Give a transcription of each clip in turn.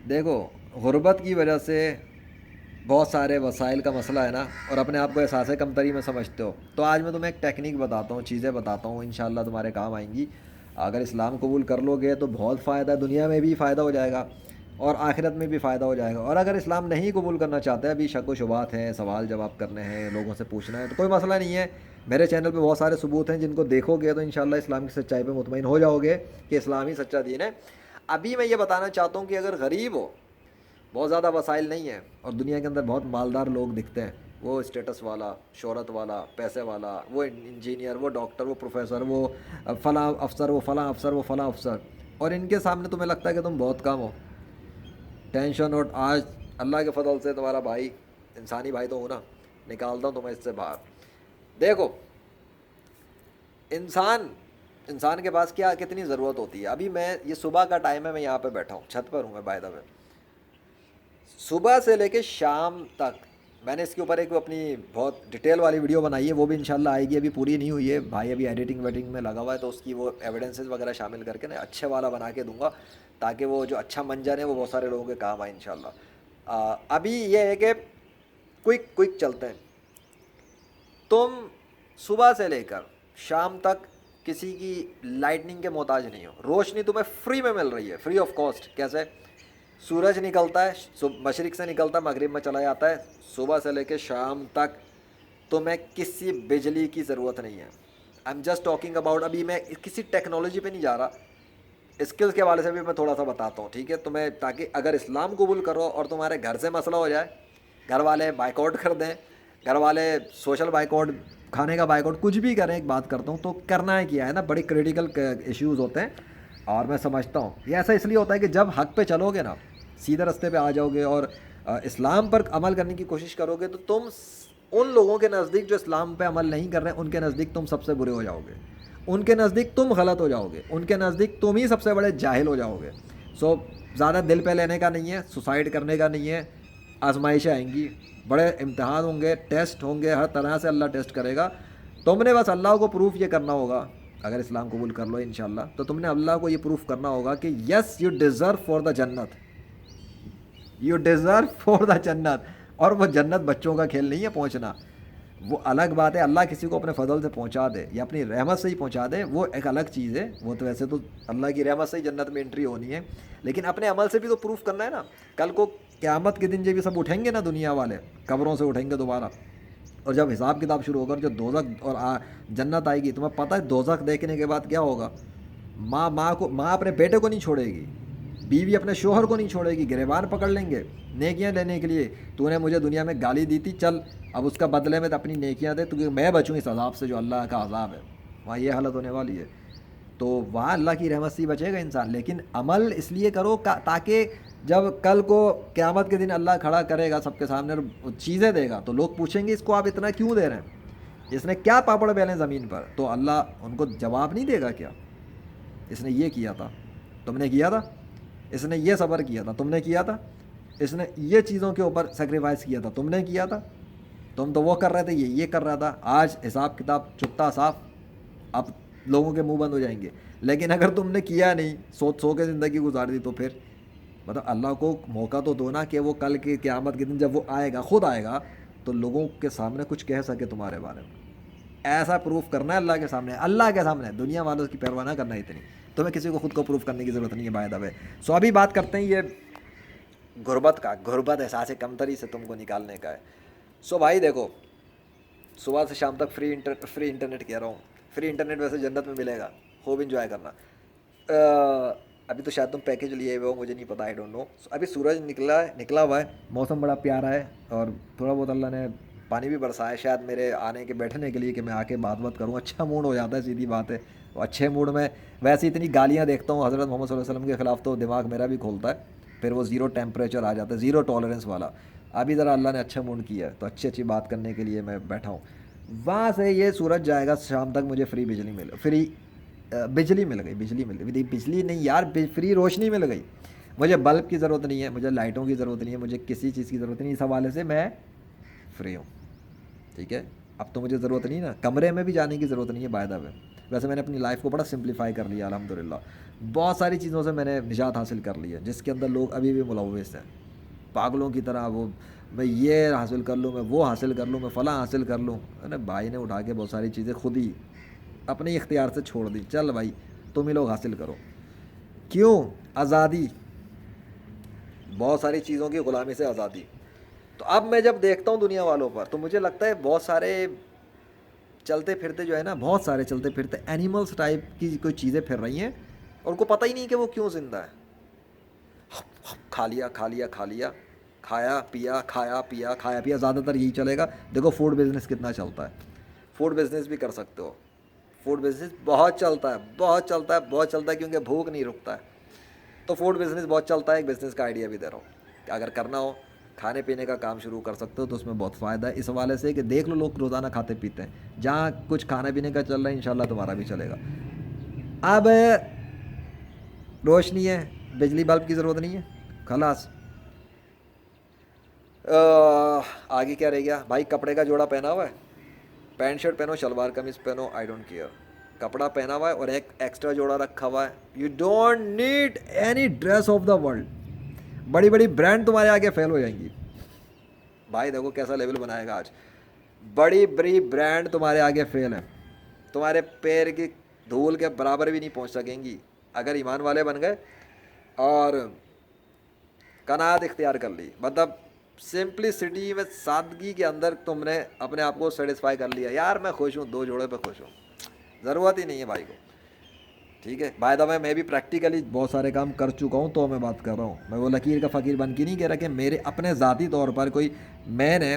دیکھو، غربت کی وجہ سے بہت سارے وسائل کا مسئلہ ہے نا، اور اپنے آپ کو احساس کمتری میں سمجھتے ہو، تو آج میں تمہیں ایک ٹیکنیک بتاتا ہوں، چیزیں بتاتا ہوں، انشاءاللہ تمہارے کام آئیں گی. اگر اسلام قبول کر لو گے تو بہت فائدہ ہے، دنیا میں بھی فائدہ ہو جائے گا اور آخرت میں بھی فائدہ ہو جائے گا. اور اگر اسلام نہیں قبول کرنا چاہتے، ابھی شک و شبہات ہیں، سوال جواب کرنے ہیں، لوگوں سے پوچھنا ہے، تو کوئی مسئلہ نہیں ہے. میرے چینل پہ بہت سارے ثبوت ہیں، جن کو دیکھو گے تو انشاءاللہ اسلام کی سچائی پہ مطمئن ہو جاؤ گے کہ اسلام ہی سچا دین ہے. ابھی میں یہ بتانا چاہتا ہوں کہ اگر غریب ہو، بہت زیادہ وسائل نہیں ہیں، اور دنیا کے اندر بہت مالدار لوگ دکھتے ہیں، وہ اسٹیٹس والا، شہرت والا، پیسے والا، وہ انجینئر، وہ ڈاکٹر، وہ پروفیسر، وہ فلاں افسر، وہ فلاں افسر، وہ فلاں افسر، اور ان کے سامنے تمہیں لگتا ہے کہ تم بہت کم ہو. ٹینشن. اور آج اللہ کے فضل سے تمہارا بھائی، انسانی بھائی تو ہوں نا، نکالتا ہوں تمہیں اس سے باہر. دیکھو، انسان انسان کے پاس کیا کتنی ضرورت ہوتی ہے. ابھی میں یہ صبح کا ٹائم ہے، میں یہاں پہ بیٹھا ہوں، چھت پر ہوں میں بائی دا وے. صبح سے لے کے شام تک میں نے اس کے اوپر ایک اپنی بہت ڈیٹیل والی ویڈیو بنائی ہے، وہ بھی انشاءاللہ آئے گی. ابھی پوری نہیں ہوئی ہے، بھائی ابھی ایڈیٹنگ ویڈنگ میں لگا ہوا ہے، تو اس کی وہ ایویڈنسز وغیرہ شامل کر کے نا اچھے والا بنا کے دوں گا، تاکہ وہ جو اچھا منظر ہے وہ بہت سارے لوگوں کے کام آئے انشاءاللہ. ابھی یہ ہے کہ کوئک چلتے ہیں. تم صبح سے لے کر شام تک کسی کی لائٹننگ کے محتاج نہیں ہو. روشنی تمہیں فری میں مل رہی ہے، فری آف کاسٹ. کیسے؟ سورج نکلتا ہے، مشرق سے نکلتا ہے، مغرب میں چلا جاتا ہے. صبح سے لے کے شام تک تمہیں کسی بجلی کی ضرورت نہیں ہے. I am just talking about. ابھی میں کسی ٹیکنالوجی پہ نہیں جا رہا، اسکلس کے حوالے سے بھی میں تھوڑا سا بتاتا ہوں، ٹھیک ہے تمہیں، تاکہ اگر اسلام قبول کرو اور تمہارے گھر سے مسئلہ ہو جائے، گھر والے بائک آؤٹ کر دیں، گھر والے سوشل بائک آؤٹ، کھانے کا بائک آؤٹ، کچھ بھی کریں، ایک بات کرتا ہوں تو کرنا ہے کیا ہے نا، بڑی کریٹیکل ایشوز ہوتے ہیں. اور میں سمجھتا ہوں یہ ایسا اس لیے ہوتا ہے کہ جب حق پہ چلو گے نا، سیدھے رستے پہ آ جاؤ گے اور اسلام پر عمل کرنے کی کوشش کرو گے، تو تم ان لوگوں کے نزدیک جو اسلام پہ عمل نہیں کر رہے ہیں، ان کے نزدیک تم سب سے برے ہو جاؤ گے، ان کے نزدیک تم غلط ہو جاؤ گے، ان کے نزدیک تم ہی سب سے بڑے جاہل ہو جاؤ گے. سو زیادہ دل پہ لینے کا نہیں ہے، سوسائڈ کرنے کا نہیں ہے. آزمائشیں آئیں گی، بڑے امتحان ہوں گے، ٹیسٹ ہوں گے، ہر طرح سے اللہ ٹیسٹ کرے گا. تم نے بس اللہ کو پروف یہ کرنا ہوگا، اگر اسلام قبول کر لو انشاءاللہ، تو تم نے اللہ کو یہ پروف کرنا ہوگا کہ yes you deserve for the جنت، یو ڈیزرو فار دا جنت. اور وہ جنت بچوں کا کھیل نہیں ہے پہنچنا، وہ الگ بات ہے. اللہ کسی کو اپنے فضل سے پہنچا دے یا اپنی رحمت سے ہی پہنچا دے، وہ ایک الگ چیز ہے. وہ تو ویسے تو اللہ کی رحمت سے ہی جنت میں انٹری ہونی ہے، لیکن اپنے عمل سے بھی تو پروف کرنا ہے نا. کل کو قیامت کے دن جب یہ سب اٹھیں گے نا، دنیا والے قبروں سے اٹھیں گے دوبارہ، اور جب حساب کتاب شروع ہوگا، جو دوزخ اور جنت آئے گی، تمہیں پتہ ہے دوزخ دیکھنے کے بعد کیا ہوگا؟ ماں اپنے بیٹے کو نہیں چھوڑے گی، بیوی اپنے شوہر کو نہیں چھوڑے گی، گریبان پکڑ لیں گے نیکیاں لینے کے لیے. تو نے مجھے دنیا میں گالی دی تھی، چل اب اس کا بدلے میں اپنی نیکیاں دے، تو میں بچوں اس عذاب سے جو اللہ کا عذاب ہے. وہاں یہ حالت ہونے والی ہے. تو وہاں اللہ کی رحمت سے ہی بچے گا انسان. لیکن عمل اس لیے کرو تاکہ جب کل کو قیامت کے دن اللہ کھڑا کرے گا سب کے سامنے اور چیزیں دے گا، تو لوگ پوچھیں گے اس کو آپ اتنا کیوں دے رہے ہیں، اس نے کیا پاپڑ بیلیں زمین پر؟ تو اللہ ان کو جواب نہیں دے گا کیا، اس نے یہ کیا تھا، تم نے کیا تھا، اس نے یہ صبر کیا تھا، تم نے کیا تھا، اس نے یہ چیزوں کے اوپر سیکریفائس کیا تھا، تم نے کیا تھا، تم تو وہ کر رہے تھے، یہ کر رہا تھا. آج حساب کتاب چکتا صاف، اب لوگوں کے منہ بند ہو جائیں گے. لیکن اگر تم نے کیا نہیں، سو کے زندگی گزار دی، تو پھر مطلب اللہ کو موقع تو دو نا کہ وہ کل کی قیامت کے دن جب وہ آئے گا، خود آئے گا، تو لوگوں کے سامنے کچھ کہہ سکے تمہارے بارے میں. ایسا پروف کرنا ہے اللہ کے سامنے، اللہ کے سامنے، دنیا والوں کی پرواہ نہ کرنا اتنی. تمہیں کسی کو خود کو پروف کرنے کی ضرورت نہیں ہے بائی دا وے. سو ابھی بات کرتے ہیں یہ غربت کا. غربت احساس کمتری سے تم کو نکالنے کا ہے. سو بھائی دیکھو، صبح سے شام تک فری انٹرنیٹ کہہ رہا ہوں. فری انٹرنیٹ ویسے جنت میں ملے گا، خوب انجوائے کرنا. ابھی تو شاید تم پیکیج لیے ہوئے ہو، مجھے نہیں پتا، آئی ڈونٹ نو. ابھی سورج نکلا ہوا ہے، موسم بڑا پیارا ہے، اور تھوڑا بہت اللہ نے پانی بھی برسایا شاید میرے آنے کے بیٹھنے کے لیے، کہ میں آ کے بات کروں. اچھا موڈ ہو جاتا ہے، سیدھی بات ہے. اچھے موڈ میں ویسے اتنی گالیاں دیکھتا ہوں حضرت محمد صلی اللہ علیہ وسلم کے خلاف، تو دماغ میرا بھی کھولتا ہے، پھر وہ زیرو ٹیمپریچر آ جاتا ہے، زیرو ٹالرنس والا. ابھی ذرا اللہ نے اچھا موڈ کیا ہے، تو اچھی بات کرنے کے لیے میں بیٹھا ہوں. وہاں سے یہ سورج جائے گا، شام تک مجھے فری بجلی مل گئی. بجلی نہیں یار، فری روشنی مل گئی. مجھے بلب کی ضرورت نہیں ہے، مجھے لائٹوں کی ضرورت نہیں ہے، مجھے کسی چیز کی ضرورت نہیں. اس حوالے سے میں فری ہوں، ٹھیک ہے. اب تو مجھے ضرورت نہیں نا، کمرے میں بھی جانے کی ضرورت نہیں ہے بائی دا وے. ویسے میں نے اپنی لائف کو بڑا سمپلیفائی کر لیا الحمدللہ. بہت ساری چیزوں سے میں نے نجات حاصل کر لی ہے جس کے اندر لوگ ابھی بھی ملوث ہیں پاگلوں کی طرح. وہ میں یہ حاصل کر لوں, میں وہ حاصل کر لوں, میں فلاں حاصل کر لوں. ارے بھائی نے اٹھا کے بہت ساری چیزیں خود ہی اپنے اختیار سے چھوڑ دی. چل بھائی تم ہی لوگ حاصل کرو. کیوں؟ آزادی, بہت ساری چیزوں کی غلامی سے آزادی. تو اب میں جب دیکھتا ہوں دنیا والوں پر تو مجھے لگتا ہے بہت سارے چلتے پھرتے جو ہے نا, بہت سارے چلتے پھرتے اینیملس ٹائپ کی کوئی چیزیں پھر رہی ہیں اور ان کو پتہ ہی نہیں کہ وہ کیوں زندہ ہے. کھا لیا کھا لیا کھا لیا, کھایا پیا کھایا پیا کھایا پیا, زیادہ تر یہی چلے گا. دیکھو فوڈ بزنس کتنا چلتا ہے, فوڈ بزنس بھی کر سکتے ہو. فوڈ بزنس بہت چلتا ہے, بہت چلتا ہے, بہت چلتا ہے, کیونکہ بھوک نہیں رکتا ہے. تو فوڈ بزنس بہت چلتا ہے. ایک بزنس کا آئیڈیا بھی دے رہا ہوں کہ اگر کرنا ہو کھانے پینے کا کام شروع کر سکتے ہو تو اس میں بہت فائدہ ہے. اس حوالے سے کہ دیکھ لو لوگ روزانہ کھاتے پیتے ہیں, جہاں کچھ کھانے پینے کا چل رہا ہے انشاءاللہ تمہارا بھی چلے گا. اب روشنی ہے, بجلی بلب کی ضرورت نہیں ہے, خلاص. آگے کیا رہ گیا بھائی؟ کپڑے کا جوڑا پہنا ہوا ہے, پینٹ شرٹ پہنو, شلوار قمیض پہنو, آئی ڈونٹ کیئر. کپڑا پہنا ہوا ہے اور ایک ایکسٹرا جوڑا رکھا ہوا ہے. You don't need any dress of the world. بڑی بڑی برانڈ تمہارے آگے فیل ہو جائیں گی. بھائی دیکھو کیسا لیول بنائے گا آج. بڑی بڑی برانڈ تمہارے آگے فیل ہیں, تمہارے پیر کی دھول کے برابر بھی نہیں پہنچ سکیں گی اگر ایمان والے بن گئے اور قناعت اختیار کر لی. مطلب سمپلسٹی میں, سادگی کے اندر تم نے اپنے آپ کو سیٹسفائی کر لیا. یار میں خوش ہوں, 2 جوڑے پہ خوش ہوں, ضرورت ہی نہیں ہے بھائی کو. ٹھیک ہے, بائی دا وے میں بھی پریکٹیکلی بہت سارے کام کر چکا ہوں تو میں بات کر رہا ہوں. میں وہ لکیر کا فقیر بن کے نہیں کہہ رہا کہ میرے اپنے ذاتی طور پر کوئی میں نے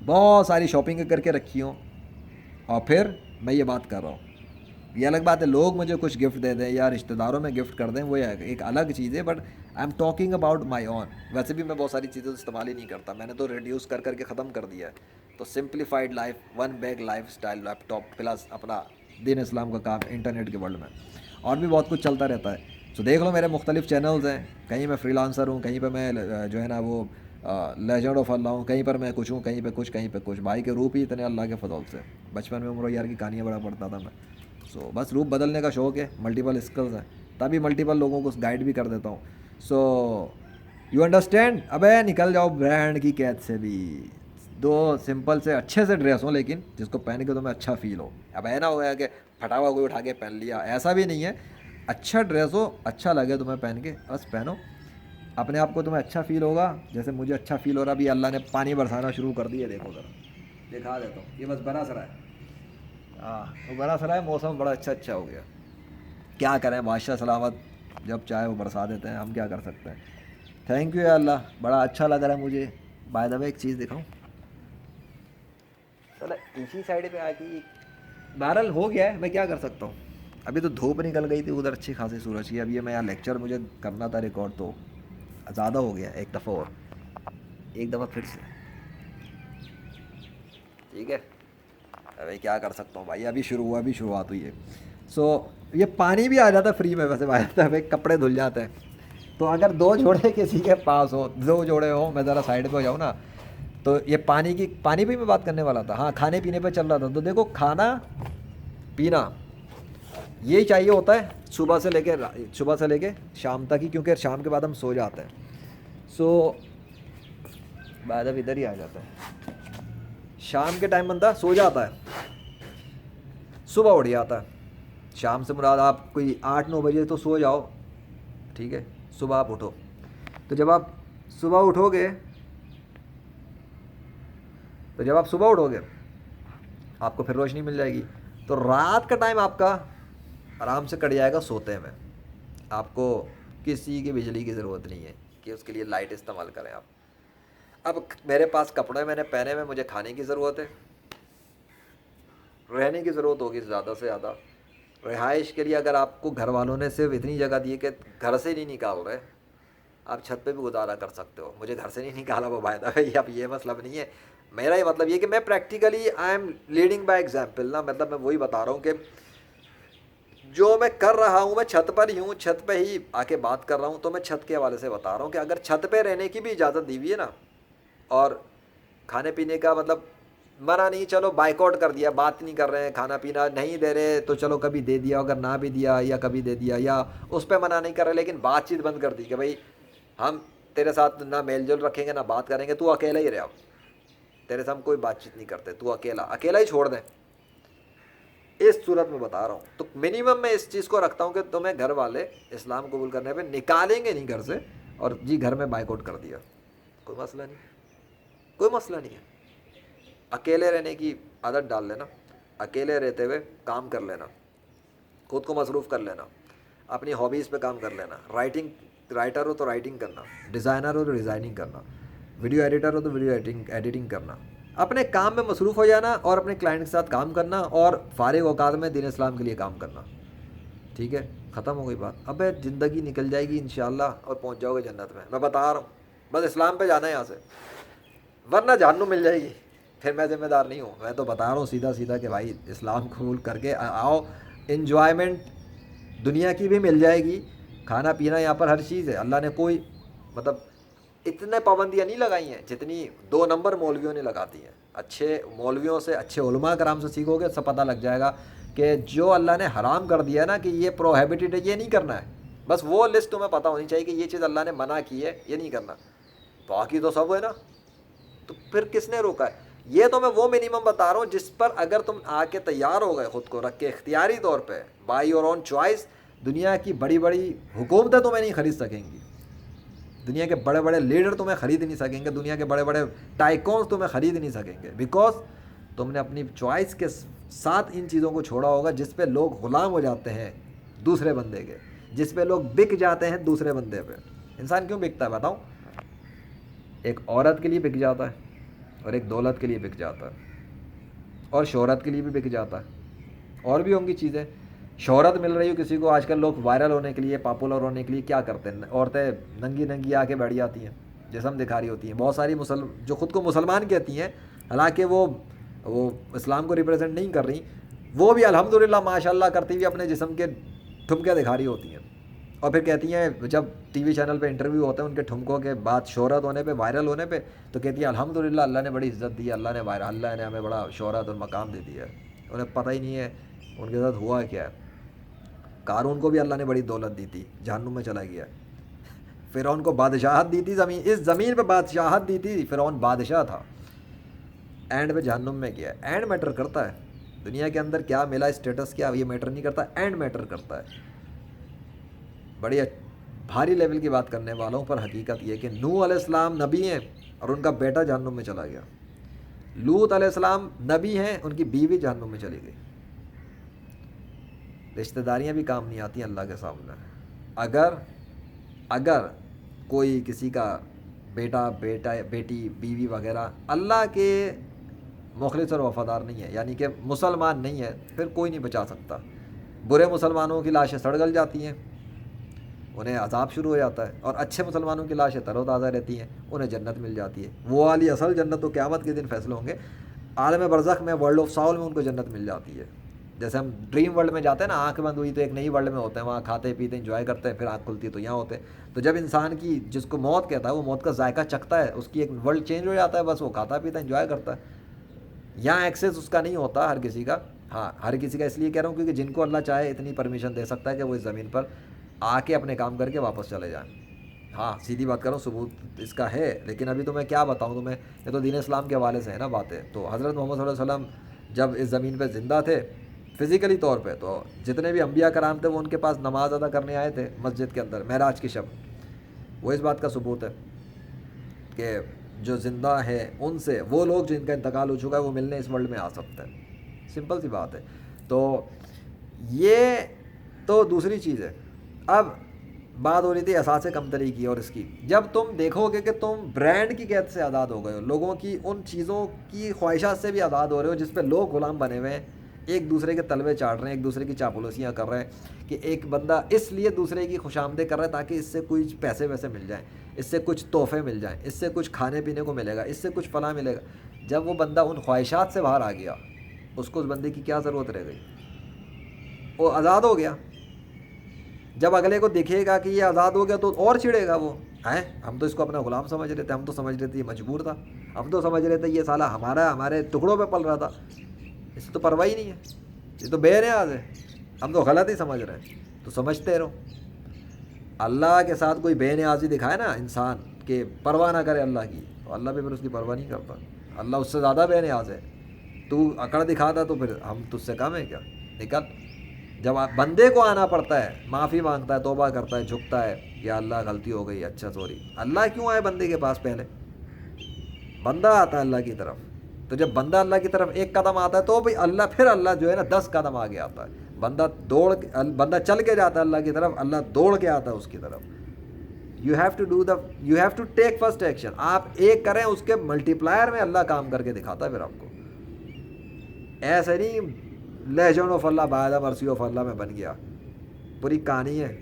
بہت ساری شاپنگ کر کے رکھی ہوں اور پھر میں یہ بات کر رہا ہوں. یہ الگ بات ہے لوگ مجھے کچھ گفٹ دے دیں یا رشتہ داروں میں گفٹ کر دیں, وہ ایک الگ چیز ہے. But I am talking about my own. ویسے بھی میں بہت ساری چیزیں استعمال ہی نہیں کرتا, میں نے تو ریڈیوس کر کر کے ختم کر دیا ہے. تو simplified life, 1 bag lifestyle, laptop plus اپنا دین اسلام کا کام انٹرنیٹ کے ورلڈ میں. اور بھی بہت کچھ چلتا رہتا ہے. تو دیکھ لو میرے مختلف چینلز ہیں, کہیں میں فری لانسر ہوں, کہیں پہ میں جو ہے نا وہ لیجنڈ آف اللہ ہوں, کہیں پر میں کچھ ہوں, کہیں پہ کچھ, کہیں پہ کچھ. بھائی کے روپ ہی اتنے اللہ کے فضل سے. بچپن میں عمر یار کی کہانیاں بڑا پڑھتا تھا میں. سو بس روپ بدلنے کا شوق ہے, ملٹیپل اسکلز ہیں, تبھی ملٹیپل لوگوں کو گائیڈ بھی کر دیتا ہوں. So you understand. ابے نکل جاؤ برانڈ کی قید سے بھی. 2 سمپل سے اچھے سے ڈریس ہوں لیکن جس کو پہن کے تمہیں اچھا فیل ہو. اب ایسا ہو گیا کہ پھٹا ہوا کوئی اٹھا کے پہن لیا, ایسا بھی نہیں ہے. اچھا ڈریس ہو, اچھا لگے تمہیں پہن کے, بس پہنو. اپنے آپ کو تمہیں اچھا فیل ہوگا جیسے مجھے اچھا فیل ہو رہا. ابھی اللہ نے پانی برسانا شروع کر دیا, دیکھو ذرا دکھا دیتا ہوں. یہ بس برس رہا ہے, ہاں وہ برس رہا ہے. موسم بڑا اچھا ہو گیا. کیا کریں, بادشاہ سلامت جب چاہے وہ برسا دیتے ہیں, ہم کیا کر سکتے ہیں. تھینک یو یا اللہ, بڑا اچھا لگ رہا ہے مجھے. بائی دا وے ایک چیز دکھاؤں, چلو اسی سائڈ پہ آ کے بہرحال ہو گیا ہے, میں کیا کر سکتا ہوں. ابھی تو دھوپ نکل گئی تھی ادھر, اچھی خاصی سورج کی. ابھی میں یہاں لیکچر مجھے کرنا تھا ریکارڈ, تو زیادہ ہو گیا ایک دفعہ اور, ایک دفعہ پھر سے. ٹھیک ہے بھائی, کیا کر سکتا ہوں بھائی, ابھی شروع ہوا, ابھی شروعات ہوئی ہے. سو یہ پانی بھی آ جاتا ہے فری میں ویسے باہر, بھائی کپڑے دھل جاتے ہیں. تو اگر 2 جوڑے کسی کے پاس ہو, 2 جوڑے ہو, میں ذرا سائڈ پہ ہو جاؤں نا, تو یہ پانی پہ میں بات کرنے والا تھا. ہاں کھانے پینے پہ چل رہا تھا. تو دیکھو کھانا پینا یہی چاہیے ہوتا ہے صبح سے لے کے شام تک ہی, کیونکہ شام کے بعد ہم سو جاتے ہیں. سو بعد اب ادھر ہی آ جاتا ہے. شام کے ٹائم بندہ سو جاتا ہے, صبح اٹھ جاتا ہے. شام سے مراد آپ کوئی 8-9 بجے تو سو جاؤ, ٹھیک ہے, صبح آپ اٹھو. تو جب آپ صبح اٹھو گے آپ کو پھر روشنی مل جائے گی. تو رات کا ٹائم آپ کا آرام سے کٹ جائے گا سوتے میں. آپ کو کسی کی بجلی کی ضرورت نہیں ہے کہ اس کے لیے لائٹ استعمال کریں آپ. اب میرے پاس کپڑے میں نے پہنے میں, مجھے کھانے کی ضرورت ہے, رہنے کی ضرورت ہوگی زیادہ سے زیادہ. رہائش کے لیے اگر آپ کو گھر والوں نے صرف اتنی جگہ دی کہ گھر سے نہیں نکال رہے, آپ چھت پہ بھی گزارا کر سکتے ہو. مجھے گھر سے نہیں نکالا وہ فائدہ ہے. اب یہ مطلب نہیں ہے میرا, یہ مطلب یہ کہ میں practically I am leading by example نا. مطلب میں وہی بتا رہا ہوں کہ جو میں کر رہا ہوں, میں چھت پر ہی ہوں, چھت پہ ہی آ کے بات کر رہا ہوں. تو میں چھت کے حوالے سے بتا رہا ہوں کہ اگر چھت پہ رہنے کی بھی اجازت دی ہوئی ہے نا, اور کھانے پینے کا مطلب منع نہیں، چلو بائیکاٹ کر دیا، بات نہیں کر رہے ہیں، کھانا پینا نہیں دے رہے تو چلو کبھی دے دیا، اگر نہ بھی دیا یا کبھی دے دیا، یا اس پہ منع نہیں کر رہے لیکن بات چیت بند کر دی کہ بھائی ہم تیرے ساتھ نہ میل جول رکھیں گے نہ بات کریں گے، تو اکیلا ہی رہے، اب تیرے سے ہم کوئی بات چیت نہیں کرتے، تو اکیلا ہی چھوڑ دیں، اس صورت میں بتا رہا ہوں۔ تو منیمم میں اس چیز کو رکھتا ہوں کہ تمہیں گھر والے اسلام قبول کرنے پہ نکالیں گے نہیں گھر سے، اور جی گھر میں بائیکاٹ کر دیا، کوئی مسئلہ نہیں، کوئی مسئلہ نہیں ہے۔ اکیلے رہنے کی عادت ڈال لینا، اکیلے رہتے ہوئے کام کر لینا، خود کو مصروف کر لینا، اپنی ہابیز پہ کام کر لینا، رائٹر ہو تو رائٹنگ کرنا، ڈیزائنر ہو تو ڈیزائننگ کرنا، ویڈیو ایڈیٹر ہو تو ویڈیو ایڈیٹنگ کرنا، اپنے کام میں مصروف ہو جانا اور اپنے کلائنٹ کے ساتھ کام کرنا، اور فارغ اوقات میں دین اسلام کے لیے کام کرنا، ٹھیک ہے، ختم ہو گئی بات۔ اب زندگی نکل جائے گی انشاءاللہ اور پہنچ جاؤ گے جنت میں بتا رہا ہوں، بس اسلام پہ جانا ہے یہاں سے، ورنہ جہنم مل جائے گی، پھر میں ذمہ دار نہیں ہوں، میں تو بتا رہا ہوں سیدھا سیدھا کہ بھائی اسلام قبول کر کے آؤ، انجوائمنٹ دنیا کی بھی مل جائے گی، کھانا پینا یہاں پر ہر چیز ہے، اللہ نے کوئی مطلب اتنے پابندیاں نہیں لگائی ہیں جتنی 2 نمبر مولویوں نے لگاتی ہیں۔ اچھے مولویوں سے، اچھے علماء کرام سے سیکھو گے، سب پتہ لگ جائے گا کہ جو اللہ نے حرام کر دیا نا کہ یہ پروہیبٹڈ ہے، یہ نہیں کرنا ہے، بس وہ لسٹ تمہیں پتہ ہونی چاہیے کہ یہ چیز اللہ نے منع کی ہے، یہ نہیں کرنا، باقی تو سب ہے نا، تو پھر کس نے روکا ہے؟ یہ تو میں وہ منیمم بتا رہا ہوں جس پر اگر تم آ کے تیار ہو گئے خود کو رکھ کے اختیاری طور پہ، بائی یور اون چوائس، دنیا کی بڑی بڑی حکومتیں تمہیں نہیں خرید سکیں گی، دنیا کے بڑے بڑے لیڈر تمہیں خرید نہیں سکیں گے، دنیا کے بڑے بڑے ٹائکونز تمہیں خرید نہیں سکیں گے، بیکاز تم نے اپنی چوائس کے ساتھ ان چیزوں کو چھوڑا ہوگا جس پہ لوگ غلام ہو جاتے ہیں دوسرے بندے کے، جس پہ لوگ بک جاتے ہیں دوسرے بندے پہ۔ انسان کیوں بکتا ہے بتاؤں؟ ایک عورت کے لیے بک جاتا ہے، اور ایک دولت کے لیے بک جاتا ہے، اور شہرت کے لیے بھی بک جاتا ہے، اور بھی ہوں گی چیزیں۔ شہرت مل رہی ہو کسی کو، آج کل لوگ وائرل ہونے کے لیے، پاپولر ہونے کے لیے کیا کرتے ہیں، عورتیں ننگی ننگی آ کے بیٹھ جاتی ہیں، جسم دکھا رہی ہوتی ہیں، بہت ساری جو خود کو مسلمان کہتی ہیں، حالانکہ وہ اسلام کو ریپرزینٹ نہیں کر رہی، وہ بھی الحمدللہ ماشاءاللہ کرتی ہوئی اپنے جسم کے ٹھمکے دکھا رہی ہوتی ہیں، اور پھر کہتی ہیں جب ٹی وی چینل پہ انٹرویو ہوتے ہیں ان کے ٹھمکوں کے بعد، شہرت ہونے پہ، وائرل ہونے پہ، تو کہتی ہیں الحمدللہ اللہ نے بڑی عزت دی ہے، اللہ نے ہمیں بڑا شہرت اور مقام دے دیا ہے۔ انہیں پتہ ہی نہیں ہے ان کے ساتھ ہوا کیا ہے۔ قارون کو بھی اللہ نے بڑی دولت دی تھی، جہنم میں چلا گیا۔ فرعون کو بادشاہت دی تھی، اس زمین پہ بادشاہت دی تھی، فرعون بادشاہ تھا، اینڈ پہ جہنم میں گیا۔ اینڈ میٹر کرتا ہے، دنیا کے اندر کیا ملا، اسٹیٹس کیا، یہ میٹر نہیں کرتا، اینڈ میٹر کرتا ہے۔ بڑی بھاری لیول کی بات کرنے والوں پر حقیقت یہ کہ نوح علیہ السلام نبی ہیں اور ان کا بیٹا جہنم میں چلا گیا، لوط علیہ السلام نبی ہیں، ان کی بیوی جہنم میں چلی گئی۔ رشتہ داریاں بھی کام نہیں آتی اللہ کے سامنے۔ اگر کوئی کسی کا بیٹا بیٹی بیوی وغیرہ اللہ کے مخلص اور وفادار نہیں ہے، یعنی کہ مسلمان نہیں ہے، پھر کوئی نہیں بچا سکتا۔ برے مسلمانوں کی لاشیں سڑ گل جاتی ہیں، انہیں عذاب شروع ہو جاتا ہے، اور اچھے مسلمانوں کی لاشیں تر و تازہ رہتی ہیں، انہیں جنت مل جاتی ہے۔ وہ والی اصل جنت تو قیامت کے دن فیصلے ہوں گے، عالم برزخ میں، ورلڈ آف ساؤل میں ان کو جنت مل جاتی ہے۔ جیسے ہم ڈریم ورلڈ میں جاتے ہیں نا، آنکھ بند ہوئی تو ایک نئی ورلڈ میں ہوتے ہیں، وہاں کھاتے پیتے انجوائے کرتے ہیں، پھر آنکھ کھلتی ہے تو یہاں ہوتے ہیں۔ تو جب انسان کی، جس کو موت کہتا ہے، وہ موت کا ذائقہ چکھتا ہے، اس کی ایک ورلڈ چینج ہو جاتا ہے، بس وہ کھاتا پیتا انجوائے کرتا ہے۔ یہاں ایکسیس اس کا نہیں ہوتا ہر کسی کا، ہاں ہر کسی کا اس لیے کہہ رہا ہوں کیونکہ جن کو اللہ چاہے اتنی پرمیشن دے سکتا ہے کہ وہ اس زمین پر آ کے اپنے کام کر کے واپس چلے جائیں۔ ہاں سیدھی بات کروں، ثبوت اس کا ہے، لیکن ابھی تو میں کیا بتاؤں تمہیں، یہ تو دین اسلام کے حوالے سے ہے نا باتیں۔ تو حضرت محمد صلی اللہ علیہ وسلم جب اس زمین پہ زندہ تھے فزیکلی طور پہ، تو جتنے بھی انبیاء کرام تھے وہ ان کے پاس نماز ادا کرنے آئے تھے مسجد کے اندر معراج کی شب، وہ اس بات کا ثبوت ہے کہ جو زندہ ہے ان سے، وہ لوگ جن کا انتقال ہو چکا ہے، وہ ملنے اس ورلڈ میں آ سکتے ہیں، سمپل سی بات ہے۔ تو یہ تو دوسری چیز ہے۔ اب بات ہو رہی تھی احساس کمتری کی، اور اس کی جب تم دیکھو گے کہ تم برانڈ کی قید سے آزاد ہو گئے ہو، لوگوں کی ان چیزوں کی خواہشات سے بھی آزاد ہو رہے ہو جس پہ لوگ غلام بنے ہوئے ہیں، ایک دوسرے کے تلوے چاٹ رہے ہیں، ایک دوسرے کی چاپلوسیاں کر رہے ہیں، کہ ایک بندہ اس لیے دوسرے کی خوش آمدید کر رہا ہے تاکہ اس سے کچھ پیسے ویسے مل جائیں، اس سے کچھ تحفے مل جائیں، اس سے کچھ کھانے پینے کو ملے گا، اس سے کچھ فلاں ملے گا۔ جب وہ بندہ ان خواہشات سے باہر آ گیا، اس کو اس بندے کی کیا ضرورت رہ گئی؟ وہ آزاد ہو گیا۔ جب اگلے کو دیکھے گا کہ یہ آزاد ہو گیا تو اور چڑھے گا وہ، ہیں ہم تو اس کو اپنا غلام سمجھ رہے تھے، ہم تو سمجھ رہے تھے یہ مجبور تھا، ہم تو سمجھ رہے تھے یہ سالہ ہمارے ٹکڑوں پہ پل رہا تھا، اس سے تو پرواہ ہی نہیں ہے، یہ تو بے نیاز ہے، ہم تو غلط ہی سمجھ رہے ہیں۔ تو سمجھتے رہو، اللہ کے ساتھ کوئی بے نیازی دکھائے نا انسان کہ پرواہ نہ کرے اللہ کی، تو اللہ بھی پھر اس کی پرواہ نہیں کرتا، اللہ اس سے زیادہ بے نیاز ہے۔ تو اکڑ دکھاتا تو پھر ہم تجھ سے کم ہے کیا؟ نکل۔ جب بندے کو آنا پڑتا ہے، معافی مانگتا ہے، توبہ کرتا ہے، جھکتا ہے، یا اللہ غلطی ہو گئی، اچھا سوری، اللہ کیوں آئے بندے کے پاس؟ پہلے بندہ آتا ہے اللہ کی طرف، تو جب بندہ اللہ کی طرف ایک قدم آتا ہے تو بھی اللہ، پھر اللہ جو ہے نا 10 قدم آگے آتا ہے۔ بندہ چل کے جاتا ہے اللہ کی طرف، اللہ دوڑ کے آتا ہے اس کی طرف۔ You have to take first action. آپ ایک کریں، اس کے ملٹی پلائر میں اللہ کام کر کے دکھاتا ہے پھر آپ کو۔ ایسے نہیں legend of Allah by the mercy of اللہ میں بن گیا، پوری کہانی ہے،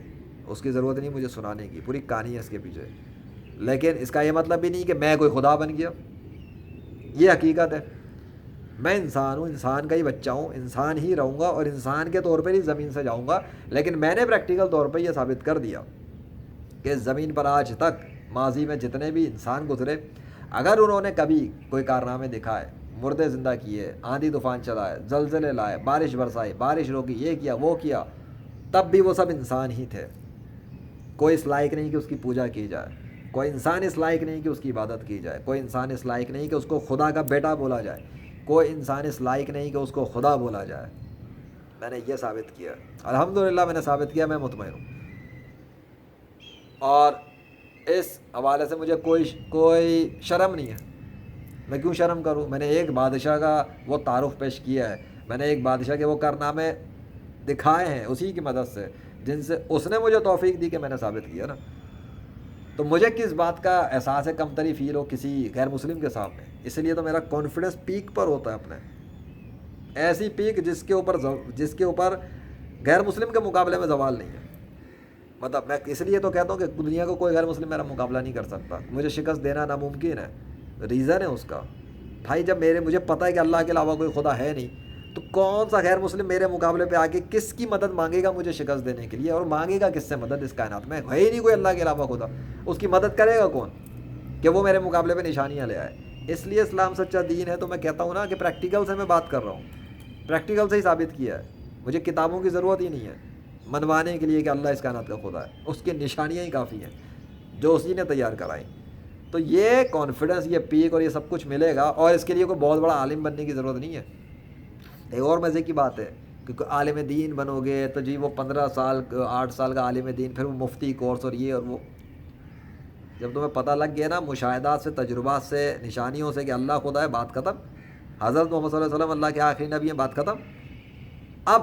اس کی ضرورت نہیں مجھے سنانے کی، پوری کہانی ہے اس کے پیچھے۔ لیکن اس کا یہ مطلب بھی نہیں کہ میں کوئی خدا بن گیا، یہ حقیقت ہے، میں انسان ہوں، انسان کا ہی بچہ ہوں، انسان ہی رہوں گا، اور انسان کے طور پہ ہی زمین سے جاؤں گا۔ لیکن میں نے پریکٹیکل طور پہ یہ ثابت کر دیا کہ زمین پر آج تک ماضی میں جتنے بھی انسان گزرے، اگر انہوں نے کبھی کوئی کارنامے دکھائے، مردے زندہ کیے، آندھی طوفان چلائے، زلزلے لائے، بارش برسائی، بارش روکی، یہ کیا وہ کیا، تب بھی وہ سب انسان ہی تھے۔ کوئی اس لائق نہیں کہ اس کی پوجا کی جائے، کوئی انسان اس لائق نہیں کہ اس کی عبادت کی جائے، کوئی انسان اس لائق نہیں کہ اس کو خدا کا بیٹا بولا جائے، کوئی انسان اس لائق نہیں کہ اس کو خدا بولا جائے۔ میں نے یہ ثابت کیا، الحمدللہ میں نے ثابت کیا، میں مطمئن ہوں۔ اور اس حوالے سے مجھے کوئی شرم نہیں ہے، میں کیوں شرم کروں؟ میں نے ایک بادشاہ کا وہ تعارف پیش کیا ہے، میں نے ایک بادشاہ کے وہ کارنامے دکھائے ہیں اسی کی مدد سے، جن سے اس نے مجھے توفیق دی کہ میں نے ثابت کیا نا۔ تو مجھے کس بات کا احساس کمتری فیل ہو کسی غیر مسلم کے سامنے؟ اس لیے تو میرا کانفیڈنس پیک پر ہوتا ہے اپنے، ایسی پیک جس کے اوپر غیر مسلم کے مقابلے میں زوال نہیں ہے۔ مطلب میں اس لیے تو کہتا ہوں کہ دنیا کو کوئی غیر مسلم میرا مقابلہ نہیں کر سکتا، مجھے شکست دینا ناممکن ہے۔ ریزن ہے اس کا، بھائی جب مجھے پتہ ہے کہ اللہ کے علاوہ کوئی خدا ہے نہیں، تو کون سا غیر مسلم میرے مقابلے پہ آ کے کس کی مدد مانگے گا مجھے شکست دینے کے لیے؟ اور مانگے گا کس سے مدد؟ اس کائنات میں ہے ہی نہیں کوئی اللہ کے علاوہ خدا، اس کی مدد کرے گا کون کہ وہ میرے مقابلے پہ نشانیاں لے آئے؟ اس لیے اسلام سچا دین ہے۔ تو میں کہتا ہوں نا کہ پریکٹیکل سے میں بات کر رہا ہوں، پریکٹیکل سے ہی ثابت کیا ہے، مجھے کتابوں کی ضرورت ہی نہیں ہے منوانے کے لیے کہ اللہ اس کائنات کا خدا ہے، اس کی نشانیاں ہی کافی ہیں جو اسی نے تیار کرائی۔ تو یہ کانفیڈنس، یہ پیک اور یہ سب کچھ ملے گا، اور اس کے لیے کوئی بہت بڑا عالم بننے کی ضرورت نہیں ہے۔ ایک اور مزے کی بات ہے کہ عالم دین بنو گے تو جی وہ 15 سال 8 سال کا عالم دین، پھر وہ مفتی کورس اور یہ اور وہ، جب تمہیں پتہ لگ گیا نا مشاہدات سے، تجربات سے، نشانیوں سے کہ اللہ خدا ہے، بات ختم۔ حضرت محمد صلی اللہ علیہ وسلم اللہ کے آخری نبی ہیں، بات ختم۔ اب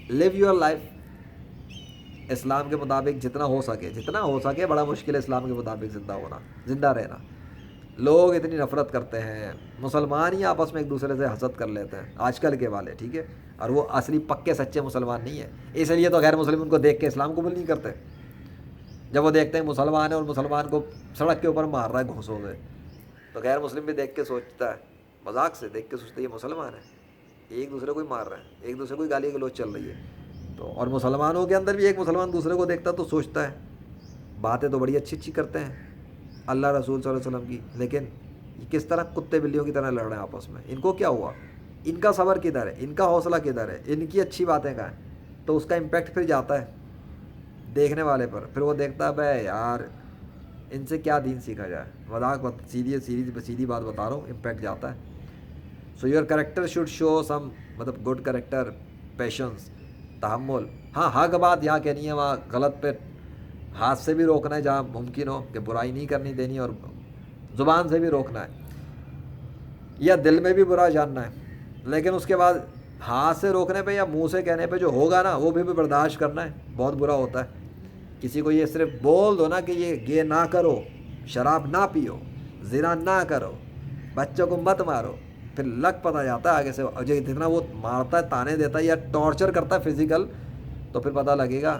لیو یور لائف اسلام کے مطابق جتنا ہو سکے، بڑا مشکل ہے اسلام کے مطابق زندہ رہنا۔ لوگ اتنی نفرت کرتے ہیں، مسلمان ہی آپس میں ایک دوسرے سے حسد کر لیتے ہیں آج کل کے والے، ٹھیک ہے، اور وہ اصلی پکے سچے مسلمان نہیں ہیں۔ اس لیے تو غیر مسلم ان کو دیکھ کے اسلام قبول نہیں کرتے۔ جب وہ دیکھتے ہیں مسلمان ہے اور مسلمان کو سڑک کے اوپر مار رہا ہے گھوسوں سے، تو غیر مسلم بھی دیکھ کے سوچتا ہے، مذاق سے دیکھ کے سوچتا ہے یہ مسلمان ہے، ایک دوسرے کو ہی مار رہے ہیں، ایک دوسرے کو ہی گالی گلوچ چل رہی ہے۔ تو اور مسلمانوں کے اندر بھی ایک مسلمان دوسرے کو دیکھتا تو سوچتا ہے باتیں تو بڑی اچھی کرتے ہیں اللہ رسول صلی اللہ علیہ وسلم کی، لیکن یہ کس طرح کتے بلیوں کی طرح لڑ رہے ہیں آپس میں، ان کو کیا ہوا؟ ان کا صبر کدھر ہے؟ ان کا حوصلہ کدھر ہے؟ ان کی اچھی باتیں کہاں ہیں؟ تو اس کا امپیکٹ پھر جاتا ہے دیکھنے والے پر، پھر وہ دیکھتا ہے بھائی یار ان سے کیا دین سیکھا جائے، مذاق سیدھی بات بتا رہا ہوں، امپیکٹ جاتا ہے۔ So your character should show some, مطلب گڈ کریکٹر، پیشنس، تحمل۔ ہاں حق بات یہاں کہنی ہے، وہاں غلط پہ ہاتھ سے بھی روکنا ہے جہاں ممکن ہو کہ برائی نہیں کرنی دینی، اور زبان سے بھی روکنا ہے، یا دل میں بھی برا جاننا ہے، لیکن اس کے بعد ہاتھ سے روکنے پہ یا منہ سے کہنے پہ جو ہوگا نا وہ بھی برداشت کرنا ہے، بہت برا ہوتا ہے۔ کسی کو یہ صرف بول دو نا کہ یہ نہ کرو، شراب نہ پیو، زنا نہ کرو، بچوں کو مت مارو، پھر لگ پتہ جاتا ہے آگے سے جتنا وہ مارتا ہے، تانے دیتا ہے یا ٹارچر کرتا ہے فزیکل، تو پھر پتہ لگے گا،